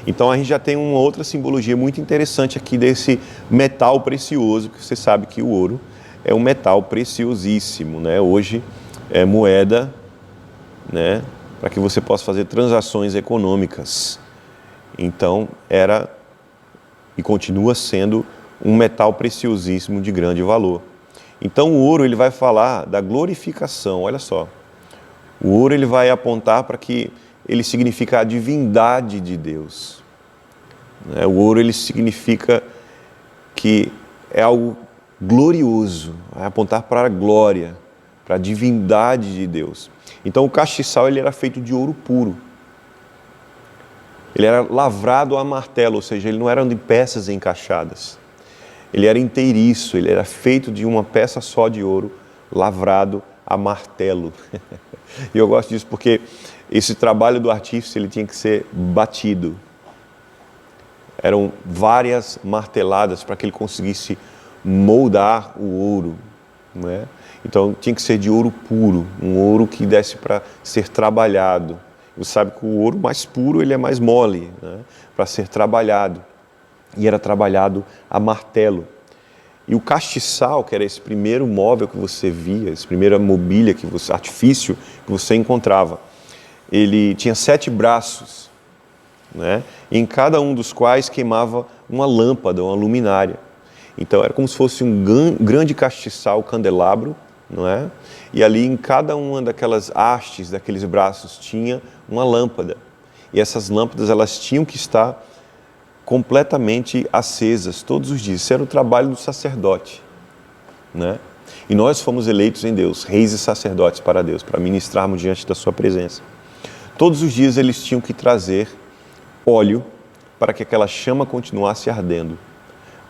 Então a gente já tem uma outra simbologia muito interessante aqui desse metal precioso, que você sabe que o ouro é um metal preciosíssimo, né? Hoje é moeda, né? Para que você possa fazer transações econômicas. Então era e continua sendo um metal preciosíssimo de grande valor. Então o ouro ele vai falar da glorificação, olha só. O ouro ele vai apontar para que ele significa a divindade de Deus. O ouro ele significa que é algo glorioso, vai apontar para a glória, para a divindade de Deus. Então o castiçal ele era feito de ouro puro. Ele era lavrado a martelo, ou seja, ele não era de peças encaixadas. Ele era inteiriço, ele era feito de uma peça só de ouro, lavrado a martelo. E eu gosto disso porque esse trabalho do artífice ele tinha que ser batido. Eram várias marteladas para que ele conseguisse moldar o ouro, não é? Então tinha que ser de ouro puro, um ouro que desse para ser trabalhado. Você sabe que o ouro mais puro ele é mais mole, né? Para ser trabalhado. E era trabalhado a martelo. E o castiçal, que era esse primeiro móvel que você via, essa primeira mobília, artifício que você encontrava, ele tinha 7 braços, né? Em cada um dos quais queimava uma lâmpada, uma luminária. Então era como se fosse um grande castiçal, candelabro, não é? E ali em cada uma daquelas hastes, daqueles braços, tinha uma lâmpada. E essas lâmpadas elas tinham que estar completamente acesas todos os dias. Isso era o trabalho do sacerdote, né? E nós fomos eleitos em Deus, reis e sacerdotes para Deus, para ministrarmos diante da sua presença. Todos os dias eles tinham que trazer óleo para que aquela chama continuasse ardendo,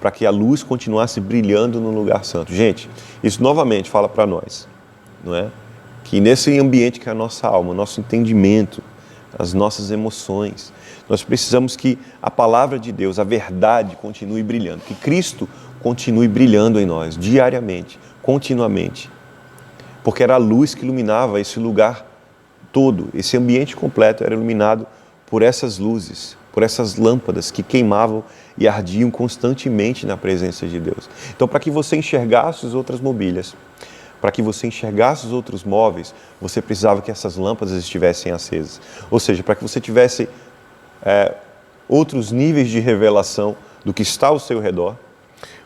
para que a luz continuasse brilhando no lugar santo. Gente, isso novamente fala para nós, não é? Que nesse ambiente que é a nossa alma, o nosso entendimento, as nossas emoções, nós precisamos que a palavra de Deus, a verdade, continue brilhando, que Cristo continue brilhando em nós, diariamente, continuamente, porque era a luz que iluminava esse lugar todo, esse ambiente completo era iluminado por essas luzes, por essas lâmpadas que queimavam e ardiam constantemente na presença de Deus. Então, para que você enxergasse as outras mobílias, para que você enxergasse os outros móveis, você precisava que essas lâmpadas estivessem acesas. Ou seja, para que você tivesse outros níveis de revelação do que está ao seu redor,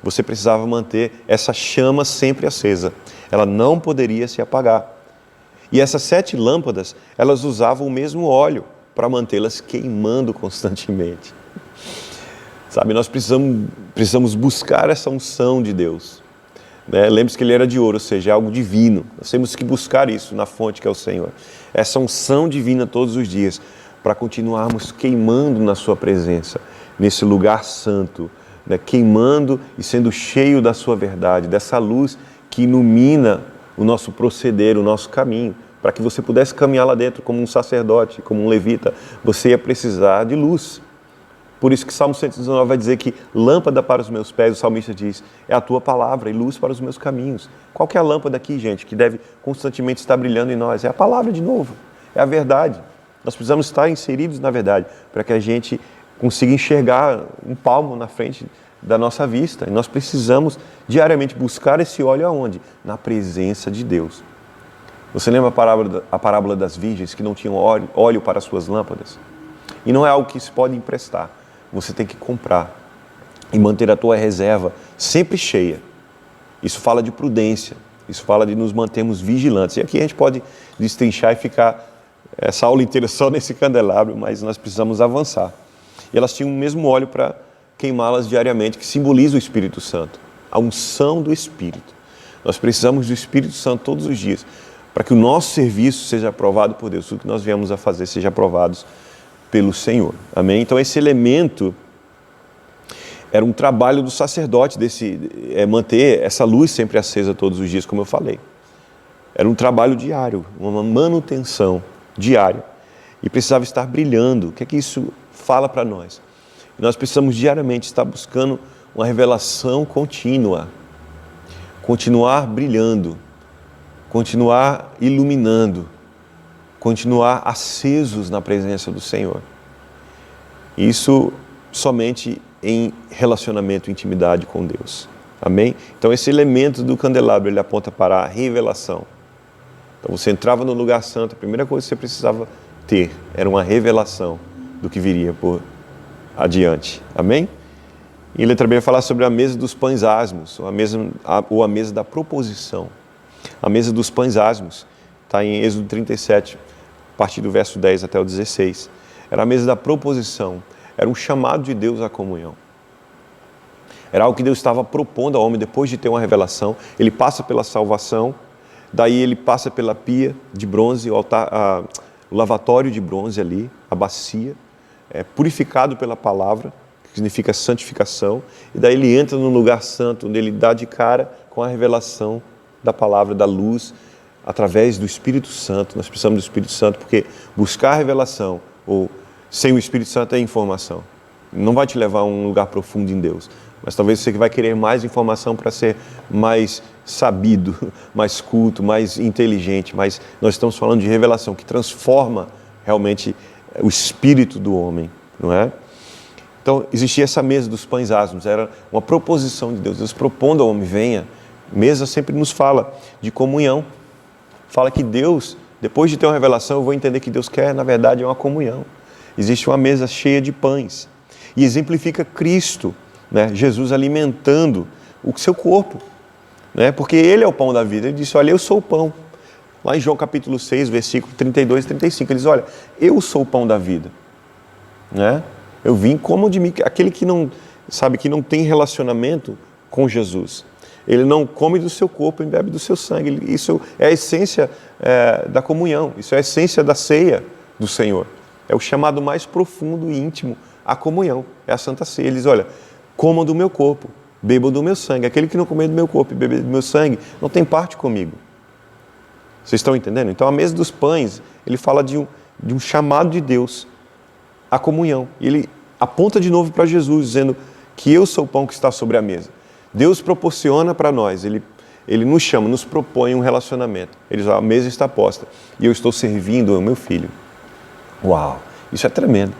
você precisava manter essa chama sempre acesa. Ela não poderia se apagar. E essas 7 lâmpadas, elas usavam o mesmo óleo para mantê-las queimando constantemente. Sabe, nós precisamos buscar essa unção de Deus. Né? Lembre-se que ele era de ouro, ou seja, é algo divino. Nós temos que buscar isso na fonte que é o Senhor. Essa unção divina todos os dias, para continuarmos queimando na sua presença, nesse lugar santo, né? Queimando e sendo cheio da sua verdade, dessa luz que ilumina o nosso proceder, o nosso caminho. Para que você pudesse caminhar lá dentro como um sacerdote, como um levita, você ia precisar de luz. Por isso que Salmo 119 vai dizer que lâmpada para os meus pés, o salmista diz, é a tua palavra e luz para os meus caminhos. Qual que é a lâmpada aqui, gente, que deve constantemente estar brilhando em nós? É a palavra de novo, é a verdade. Nós precisamos estar inseridos na verdade, para que a gente consiga enxergar um palmo na frente da nossa vista. E nós precisamos diariamente buscar esse óleo aonde? Na presença de Deus. Você lembra a parábola das virgens que não tinham óleo para as suas lâmpadas? E não é algo que se pode emprestar. Você tem que comprar e manter a tua reserva sempre cheia. Isso fala de prudência. Isso fala de nos mantermos vigilantes. E aqui a gente pode destrinchar e ficar essa aula inteira só nesse candelabro, mas nós precisamos avançar. E elas tinham o mesmo óleo para queimá-las diariamente, que simboliza o Espírito Santo. A unção do Espírito. Nós precisamos do Espírito Santo todos os dias, para que o nosso serviço seja aprovado por Deus, tudo que nós viemos a fazer seja aprovado pelo Senhor. Amém? Então esse elemento era um trabalho do sacerdote, manter essa luz sempre acesa todos os dias, como eu falei. Era um trabalho diário, uma manutenção diária. E precisava estar brilhando. O que é que isso fala para nós? Nós precisamos diariamente estar buscando uma revelação contínua. Continuar brilhando. Continuar iluminando, continuar acesos na presença do Senhor. Isso somente em relacionamento, intimidade com Deus. Amém? Então esse elemento do candelabro, ele aponta para a revelação. Então você entrava no lugar santo, a primeira coisa que você precisava ter era uma revelação do que viria por adiante. Amém? E letra B vai falar sobre a mesa dos pães asmos, ou a mesa da proposição. A mesa dos pães asmos está em Êxodo 37, a partir do verso 10 até o 16. Era a mesa da proposição, era um chamado de Deus à comunhão. Era algo que Deus estava propondo ao homem depois de ter uma revelação. Ele passa pela salvação, daí ele passa pela pia de bronze, o lavatório de bronze ali, a bacia, purificado pela palavra, que significa santificação, e daí ele entra no lugar santo, onde ele dá de cara com a revelação da palavra, da luz, através do Espírito Santo. Nós precisamos do Espírito Santo, porque buscar a revelação, ou sem o Espírito Santo, é informação. Não vai te levar a um lugar profundo em Deus, mas talvez você vai querer mais informação para ser mais sabido, mais culto, mais inteligente, mas nós estamos falando de revelação que transforma realmente o espírito do homem, não é? Então, existia essa mesa dos pães asmos, era uma proposição de Deus, Deus propondo ao homem, venha. Mesa sempre nos fala de comunhão, fala que Deus, depois de ter uma revelação, eu vou entender que Deus quer, na verdade, é uma comunhão. Existe uma mesa cheia de pães, e exemplifica Cristo, né? Jesus alimentando o seu corpo, né? Porque Ele é o pão da vida. Ele disse, olha, eu sou o pão. Lá em João capítulo 6, versículo 32 e 35, ele diz, olha, eu sou o pão da vida, né? Eu vim como de mim, aquele que não, sabe, que não tem relacionamento com Jesus. Ele não come do seu corpo e bebe do seu sangue. Isso é a essência da comunhão, isso é a essência da ceia do Senhor. É o chamado mais profundo e íntimo à comunhão, é a Santa Ceia. Ele diz, olha, comam do meu corpo, bebam do meu sangue. Aquele que não comer do meu corpo e beber do meu sangue não tem parte comigo. Vocês estão entendendo? Então a mesa dos pães, ele fala de um chamado de Deus à comunhão. E ele aponta de novo para Jesus, dizendo que eu sou o pão que está sobre a mesa. Deus proporciona para nós, ele nos chama, nos propõe um relacionamento. Ele diz, a mesa está posta e eu estou servindo o meu filho. Uau, isso é tremendo,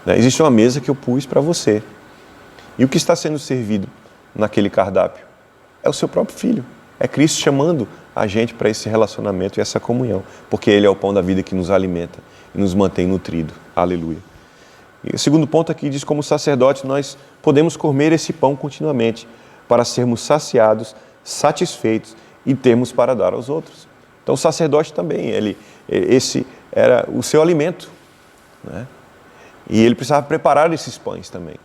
né? Existe uma mesa que eu pus para você. E o que está sendo servido naquele cardápio? É o seu próprio filho. É Cristo chamando a gente para esse relacionamento e essa comunhão. Porque Ele é o pão da vida que nos alimenta e nos mantém nutrido. Aleluia. E o segundo ponto aqui diz, como sacerdotes, nós podemos comer esse pão continuamente para sermos saciados, satisfeitos e termos para dar aos outros. Então o sacerdote também, esse era o seu alimento, né? E ele precisava preparar esses pães também,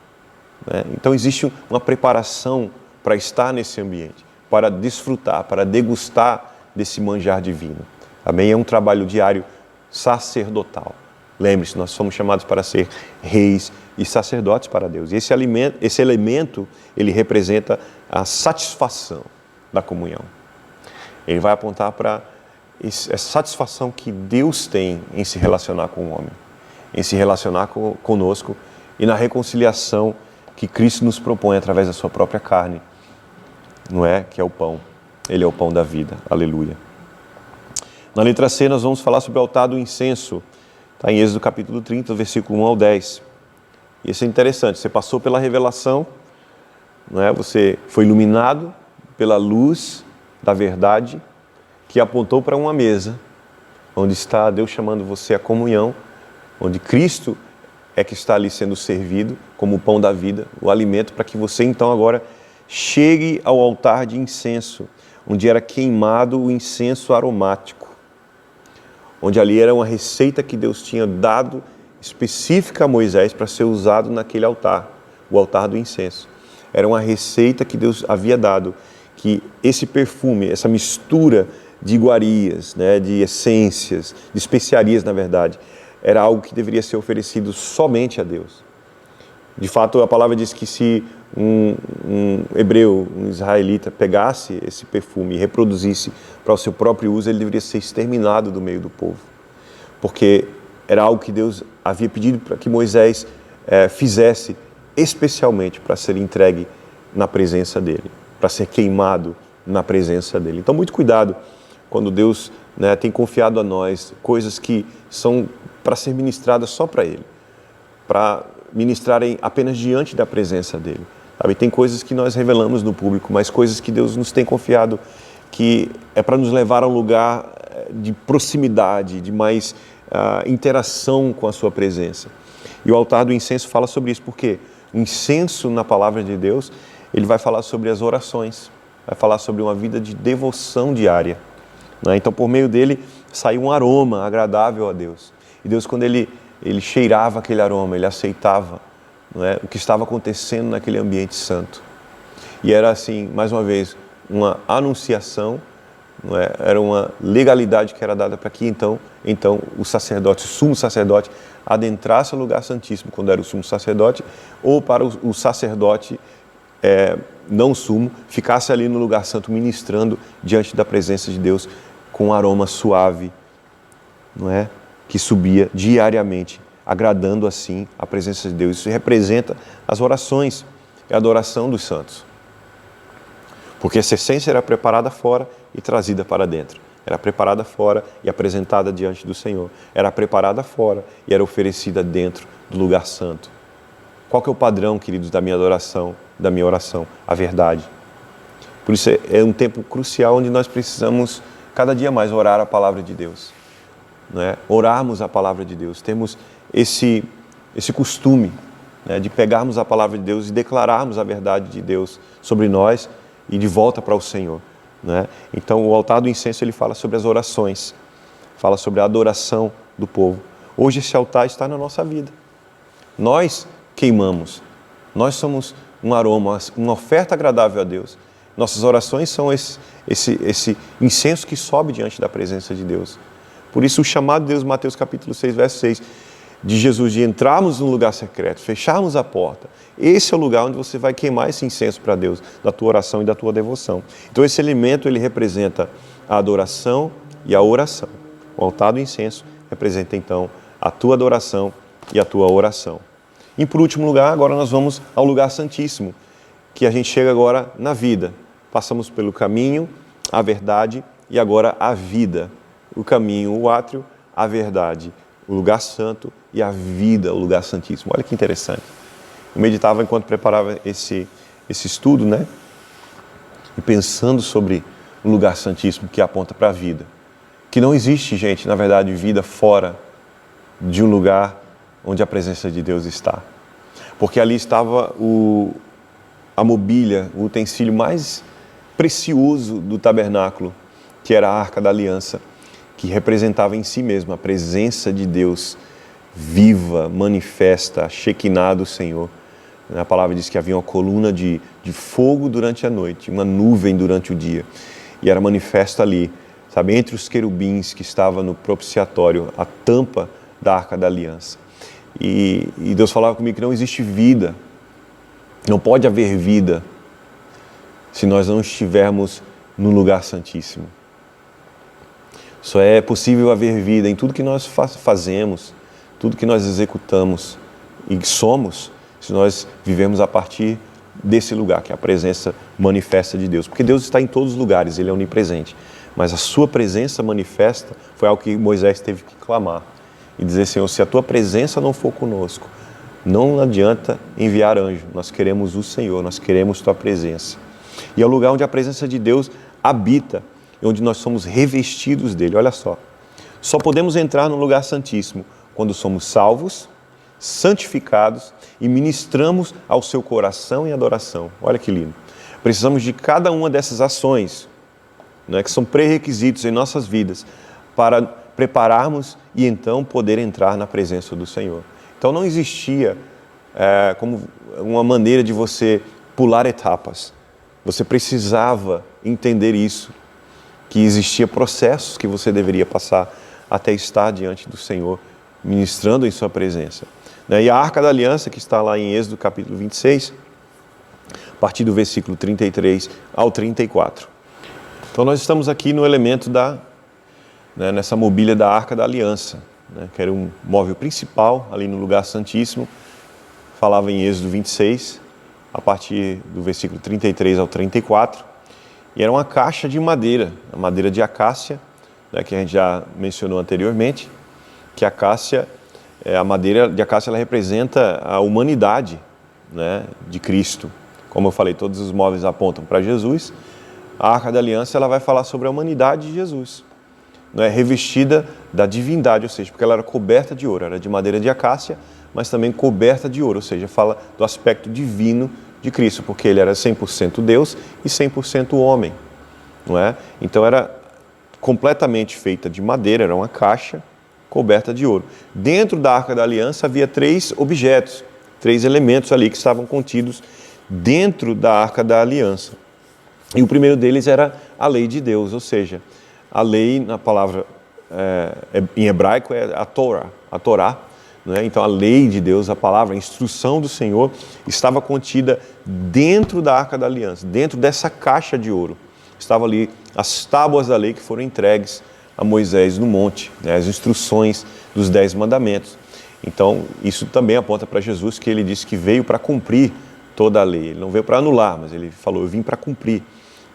né? Então existe uma preparação para estar nesse ambiente, para desfrutar, para degustar desse manjar divino. Amém? É um trabalho diário sacerdotal. Lembre-se, nós somos chamados para ser reis e sacerdotes para Deus. E esse elemento, ele representa a satisfação da comunhão. Ele vai apontar para essa satisfação que Deus tem em se relacionar com o homem, em se relacionar conosco e na reconciliação que Cristo nos propõe através da sua própria carne, não é? Que é o pão. Ele é o pão da vida. Aleluia. Na letra C, nós vamos falar sobre o altar do incenso. Está em Êxodo capítulo 30, versículo 1 ao 10. E isso é interessante. Você passou pela revelação, não é? Você foi iluminado pela luz da verdade que apontou para uma mesa, onde está Deus chamando você à comunhão, onde Cristo é que está ali sendo servido como o pão da vida, o alimento, para que você então agora chegue ao altar de incenso, onde era queimado o incenso aromático, onde ali era uma receita que Deus tinha dado específica a Moisés para ser usado naquele altar, o altar do incenso. Era uma receita que Deus havia dado, que esse perfume, essa mistura de iguarias, né, de essências, de especiarias, na verdade, era algo que deveria ser oferecido somente a Deus. De fato, a palavra diz que se um hebreu, um israelita, pegasse esse perfume e reproduzisse para o seu próprio uso, ele deveria ser exterminado do meio do povo. Porque era algo que Deus havia pedido para que Moisés fizesse especialmente para ser entregue na presença dele, para ser queimado na presença dele. Então, muito cuidado quando Deus, né, tem confiado a nós coisas que são para ser ministradas só para Ele, para ministrarem apenas diante da presença dEle. Sabe? Tem coisas que nós revelamos no público, mas coisas que Deus nos tem confiado que é para nos levar a um lugar de proximidade, de mais interação com a sua presença. E o altar do incenso fala sobre isso. Por quê? o incenso na palavra de Deus, ele vai falar sobre as orações, vai falar sobre uma vida de devoção diária. Então, por meio dele, saiu um aroma agradável a Deus. E Deus, quando ele cheirava aquele aroma, ele aceitava, o que estava acontecendo naquele ambiente santo. E era assim, mais uma vez, uma anunciação, era uma legalidade que era dada para que então o sacerdote, o sumo sacerdote, adentrasse o lugar santíssimo quando era o sumo sacerdote, ou para o sacerdote não sumo, ficasse ali no lugar santo ministrando diante da presença de Deus com um aroma suave, que subia diariamente, agradando assim a presença de Deus. Isso representa as orações, é a adoração dos santos. Porque essa essência era preparada fora e trazida para dentro. Era preparada fora e apresentada diante do Senhor. Era preparada fora e era oferecida dentro do lugar santo. Qual que é o padrão, queridos, da minha adoração, da minha oração? A verdade. Por isso é um tempo crucial onde nós precisamos cada dia mais orar a palavra de Deus. Orarmos a palavra de Deus. Temos esse costume de pegarmos a palavra de Deus e declararmos a verdade de Deus sobre nós e de volta para o Senhor. Então o altar do incenso ele fala sobre as orações, fala sobre a adoração do povo. Hoje esse altar está na nossa vida. Nós queimamos, nós somos um aroma, uma oferta agradável a Deus. Nossas orações são esse incenso que sobe diante da presença de Deus. Por isso o chamado de Deus, Mateus capítulo 6, verso 6, de Jesus, de entrarmos no lugar secreto, fecharmos a porta. Esse é o lugar onde você vai queimar esse incenso para Deus, da tua oração e da tua devoção. Então esse elemento, ele representa a adoração e a oração. O altar do incenso representa então a tua adoração e a tua oração. E por último lugar, agora nós vamos ao lugar santíssimo, que a gente chega agora na vida. Passamos pelo caminho, a verdade e agora a vida. O caminho, o átrio, a verdade, o lugar santo e a vida, o lugar santíssimo. Olha que interessante. Eu meditava enquanto preparava esse estudo, e pensando sobre o lugar santíssimo que aponta para a vida. Que não existe, gente, na verdade, vida fora de um lugar onde a presença de Deus está. Porque ali estava a mobília, o utensílio mais precioso do tabernáculo, que era a Arca da Aliança, que representava em si mesmo a presença de Deus viva, manifesta, a Shekinah do Senhor. A palavra diz que havia uma coluna de fogo durante a noite, uma nuvem durante o dia. E era manifesta ali, entre os querubins que estava no propiciatório, a tampa da Arca da Aliança. E Deus falava comigo que não existe vida, não pode haver vida se nós não estivermos no lugar santíssimo. Só é possível haver vida em tudo que nós fazemos, tudo que nós executamos e somos, se nós vivemos a partir desse lugar, que é a presença manifesta de Deus. Porque Deus está em todos os lugares, Ele é onipresente. Mas a sua presença manifesta foi algo que Moisés teve que clamar. E dizer, Senhor, se a tua presença não for conosco, não adianta enviar anjo. Nós queremos o Senhor, nós queremos tua presença. E é o lugar onde a presença de Deus habita, onde nós somos revestidos dele. Olha só podemos entrar no lugar santíssimo quando somos salvos, santificados e ministramos ao seu coração em adoração. Olha que lindo. Precisamos de cada uma dessas ações, que são pré-requisitos em nossas vidas, para prepararmos e então poder entrar na presença do Senhor. Então não existia como uma maneira de você pular etapas. Você precisava entender isso, que existia processos que você deveria passar até estar diante do Senhor, ministrando em sua presença. E a Arca da Aliança, que está lá em Êxodo capítulo 26, a partir do versículo 33 ao 34. Então nós estamos aqui no elemento nessa mobília da Arca da Aliança, que era um móvel principal ali no lugar santíssimo. Falava em Êxodo 26, a partir do versículo 33 ao 34. E era uma caixa de madeira, a madeira de acácia, que a gente já mencionou anteriormente, que a madeira de acácia ela representa a humanidade de Cristo. Como eu falei, todos os móveis apontam para Jesus. A Arca da Aliança ela vai falar sobre a humanidade de Jesus, revestida da divindade, ou seja, porque ela era coberta de ouro, era de madeira de acácia, mas também coberta de ouro, ou seja, fala do aspecto divino de Cristo, porque ele era 100% Deus e 100% homem, não é? Então era completamente feita de madeira, era uma caixa coberta de ouro. Dentro da Arca da Aliança havia 3 objetos, 3 elementos ali que estavam contidos dentro da Arca da Aliança. E o primeiro deles era a lei de Deus, ou seja, a lei, na palavra em hebraico, é a Torá, né? Então a lei de Deus, a palavra, a instrução do Senhor estava contida dentro da Arca da Aliança, dentro dessa caixa de ouro. Estava ali as tábuas da lei que foram entregues a Moisés no monte, né? As instruções dos 10 mandamentos. Então isso também aponta para Jesus, que ele disse que veio para cumprir toda a lei. Ele não veio para anular, mas ele falou, eu vim para cumprir.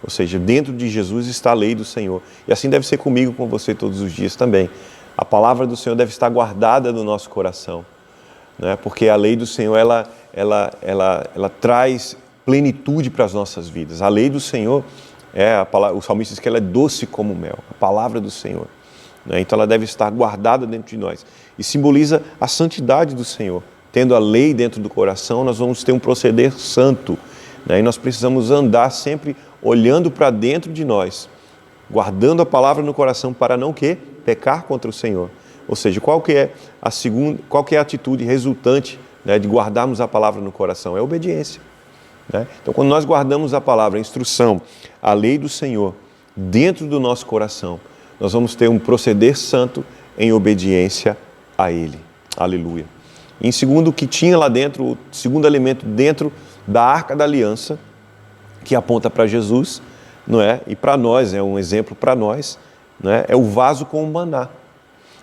Ou seja, dentro de Jesus está a lei do Senhor. E assim deve ser comigo, com você todos os dias também. A palavra do Senhor deve estar guardada no nosso coração, né? Porque a lei do Senhor, ela traz plenitude para as nossas vidas. A lei do Senhor, o salmista diz que ela é doce como mel, a palavra do Senhor, né? Então ela deve estar guardada dentro de nós. E simboliza a santidade do Senhor. Tendo a lei dentro do coração, nós vamos ter um proceder santo, né? E nós precisamos andar sempre olhando para dentro de nós, guardando a palavra no coração para não pecar contra o Senhor. Ou seja, qual que é a atitude resultante, né, de guardarmos a palavra no coração? É a obediência, né? Então, quando nós guardamos a palavra, a instrução, a lei do Senhor dentro do nosso coração, nós vamos ter um proceder santo em obediência a Ele. Aleluia. E em segundo, o que tinha lá dentro, o segundo elemento dentro da Arca da Aliança, que aponta para Jesus, não é? E para nós, é um exemplo para nós, né? É o vaso com o maná.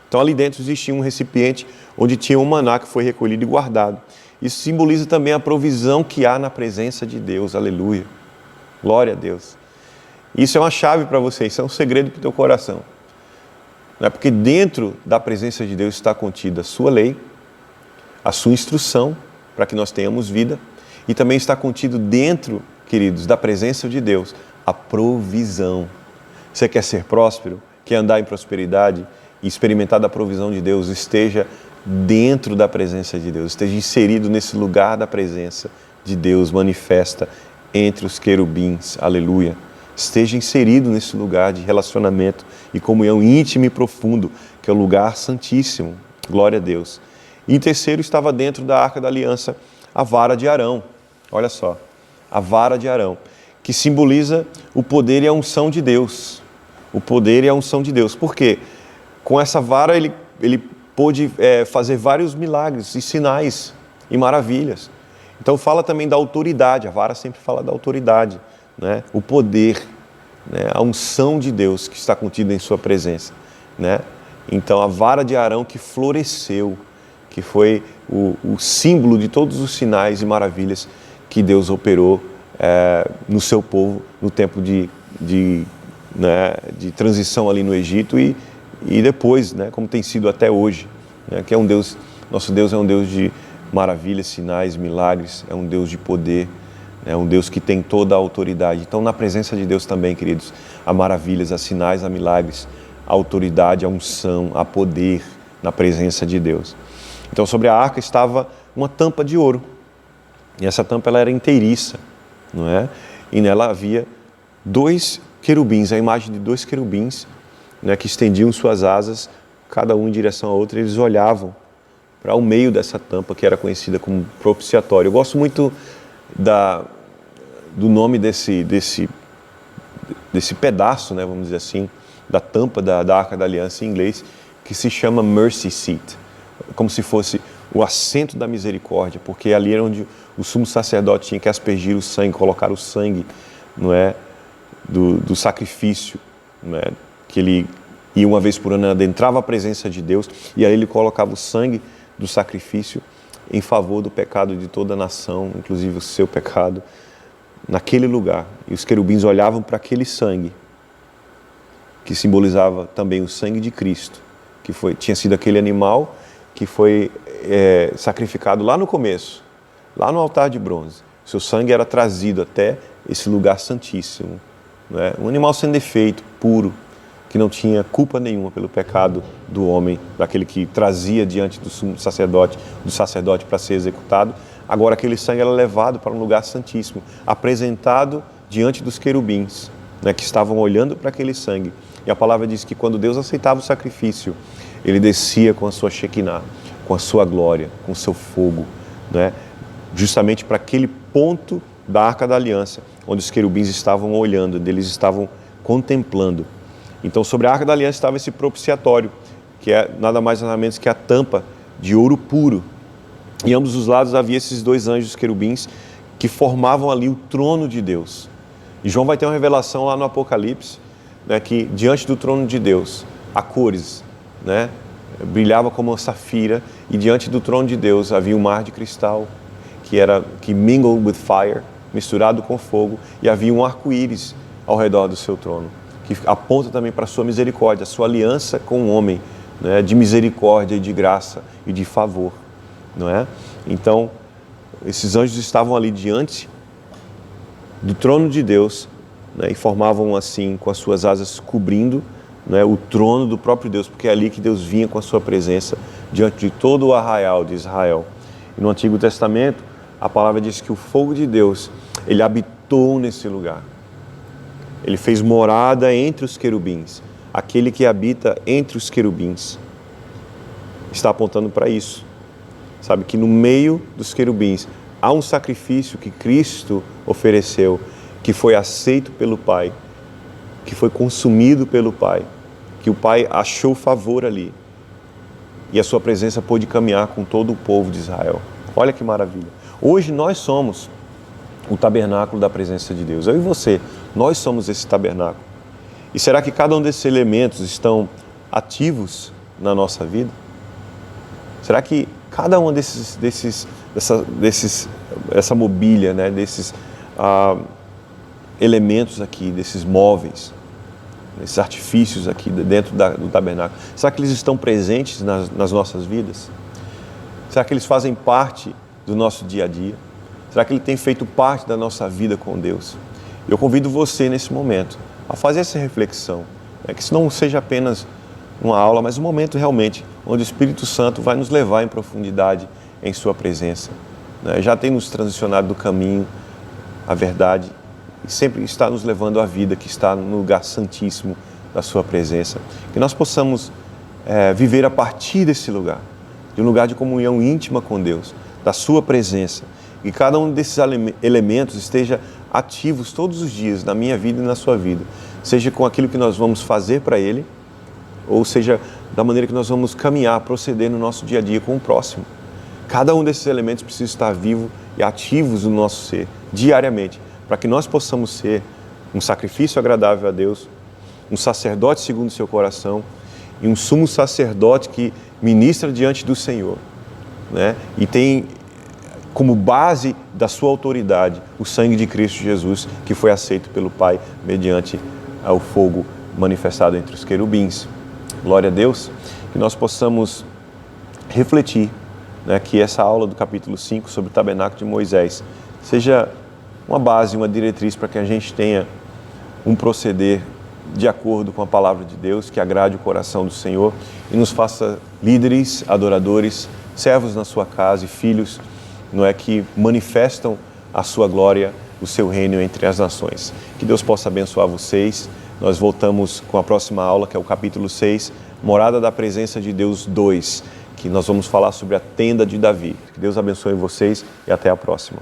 Então ali dentro existia um recipiente onde tinha um maná que foi recolhido e guardado. Isso simboliza também a provisão que há na presença de Deus, aleluia, glória a Deus. Isso é uma chave para você, isso é um segredo para o teu coração, não é? Porque dentro da presença de Deus está contida a sua lei, a sua instrução para que nós tenhamos vida, e também está contido dentro, queridos, da presença de Deus, a provisão. Você quer ser próspero? Quer andar em prosperidade e experimentar da provisão de Deus? Esteja dentro da presença de Deus, esteja inserido nesse lugar da presença de Deus, manifesta entre os querubins, aleluia. Esteja inserido nesse lugar de relacionamento e comunhão íntimo e profundo, que é o lugar santíssimo, glória a Deus. E em terceiro, estava dentro da Arca da Aliança a vara de Arão, olha só, a vara de Arão, que simboliza o poder e a unção de Deus. O poder e a unção de Deus. Por quê? Com essa vara ele pôde fazer vários milagres e sinais e maravilhas. Então fala também da autoridade, a vara sempre fala da autoridade, né? O poder, né? A unção de Deus que está contida em sua presença, né? Então a vara de Arão que floresceu, que foi o símbolo de todos os sinais e maravilhas que Deus operou no seu povo no tempo de transição ali no Egito e depois, né, como tem sido até hoje, né, que é um Deus, nosso Deus é um Deus de maravilhas, sinais, milagres, é um Deus de poder, é um Deus que tem toda a autoridade. Então, na presença de Deus também, queridos, há maravilhas, há sinais, há milagres, há autoridade, há unção, há poder na presença de Deus. Então, sobre a arca estava uma tampa de ouro, e essa tampa ela era inteiriça, não é? E nela havia 2 querubins, a imagem de 2 querubins, né, que estendiam suas asas, cada um em direção à outra, e eles olhavam para o meio dessa tampa, que era conhecida como propiciatório. Eu gosto muito do nome desse pedaço, né, vamos dizer assim, da tampa da Arca da Aliança em inglês, que se chama Mercy Seat, como se fosse o assento da misericórdia, porque ali era onde o sumo sacerdote tinha que aspergir o sangue, colocar o sangue, não é, do sacrifício, não é, que ele ia uma vez por ano, adentrava a presença de Deus, e aí ele colocava o sangue do sacrifício em favor do pecado de toda a nação, inclusive o seu pecado, naquele lugar. E os querubins olhavam para aquele sangue, que simbolizava também o sangue de Cristo, que tinha sido aquele animal que foi sacrificado lá no começo, lá no altar de bronze. Seu sangue era trazido até esse lugar santíssimo, né? Um animal sem defeito, puro, que não tinha culpa nenhuma pelo pecado do homem, daquele que trazia diante do sacerdote para ser executado. Agora aquele sangue era levado para um lugar santíssimo, apresentado diante dos querubins, né, que estavam olhando para aquele sangue. E a palavra diz que quando Deus aceitava o sacrifício, ele descia com a sua Shekinah, com a sua glória, com o seu fogo, né, justamente para aquele ponto da Arca da Aliança, onde os querubins estavam olhando, onde eles estavam contemplando. Então, sobre a Arca da Aliança estava esse propiciatório, que é nada mais nada menos que a tampa de ouro puro. E ambos os lados havia esses dois anjos querubins que formavam ali o trono de Deus. E João vai ter uma revelação lá no Apocalipse, né, que diante do trono de Deus, há cores, né, brilhava como uma safira, e diante do trono de Deus havia um mar de cristal, que mingled with fire, misturado com fogo, e havia um arco-íris ao redor do seu trono, que aponta também para a sua misericórdia, a sua aliança com o homem, né, de misericórdia e de graça e de favor, não é? Então, esses anjos estavam ali diante do trono de Deus, né, e formavam assim, com as suas asas cobrindo, né, o trono do próprio Deus, porque é ali que Deus vinha com a sua presença diante de todo o arraial de Israel. E no Antigo Testamento, a palavra diz que o fogo de Deus, ele habitou nesse lugar. Ele fez morada entre os querubins. Aquele que habita entre os querubins está apontando para isso. Sabe que no meio dos querubins há um sacrifício que Cristo ofereceu, que foi aceito pelo Pai, que foi consumido pelo Pai, que o Pai achou favor ali. E a sua presença pôde caminhar com todo o povo de Israel. Olha que maravilha. Hoje nós somos o tabernáculo da presença de Deus. Eu e você, nós somos esse tabernáculo. E será que cada um desses elementos estão ativos na nossa vida? Será que cada um dessa mobília, né, desses elementos aqui, desses móveis, esses artifícios aqui dentro do tabernáculo, será que eles estão presentes nas nossas vidas? Será que eles fazem parte do nosso dia a dia? Será que ele tem feito parte da nossa vida com Deus? Eu convido você nesse momento a fazer essa reflexão, né? Que isso não seja apenas uma aula, mas um momento realmente onde o Espírito Santo vai nos levar em profundidade em sua presença, né? Já tem nos transicionado do caminho, a verdade, e sempre está nos levando à vida que está no lugar santíssimo da sua presença. Que nós possamos viver a partir desse lugar, de um lugar de comunhão íntima com Deus, da sua presença. E cada um desses elementos esteja ativos todos os dias na minha vida e na sua vida. Seja com aquilo que nós vamos fazer para Ele, ou seja, da maneira que nós vamos caminhar, proceder no nosso dia a dia com o próximo. Cada um desses elementos precisa estar vivo e ativos no nosso ser, diariamente, para que nós possamos ser um sacrifício agradável a Deus, um sacerdote segundo o seu coração e um sumo sacerdote que ministra diante do Senhor, né? E tem como base da sua autoridade o sangue de Cristo Jesus, que foi aceito pelo Pai mediante o fogo manifestado entre os querubins. Glória a Deus, que nós possamos refletir, né, que essa aula do capítulo 5 sobre o tabernáculo de Moisés seja uma base, uma diretriz para que a gente tenha um proceder de acordo com a palavra de Deus, que agrade o coração do Senhor e nos faça líderes, adoradores, servos na sua casa e filhos, não é, que manifestam a sua glória, o seu reino entre as nações. Que Deus possa abençoar vocês. Nós voltamos com a próxima aula, que é o capítulo 6, Morada da Presença de Deus 2, que nós vamos falar sobre a tenda de Davi. Que Deus abençoe vocês e até a próxima.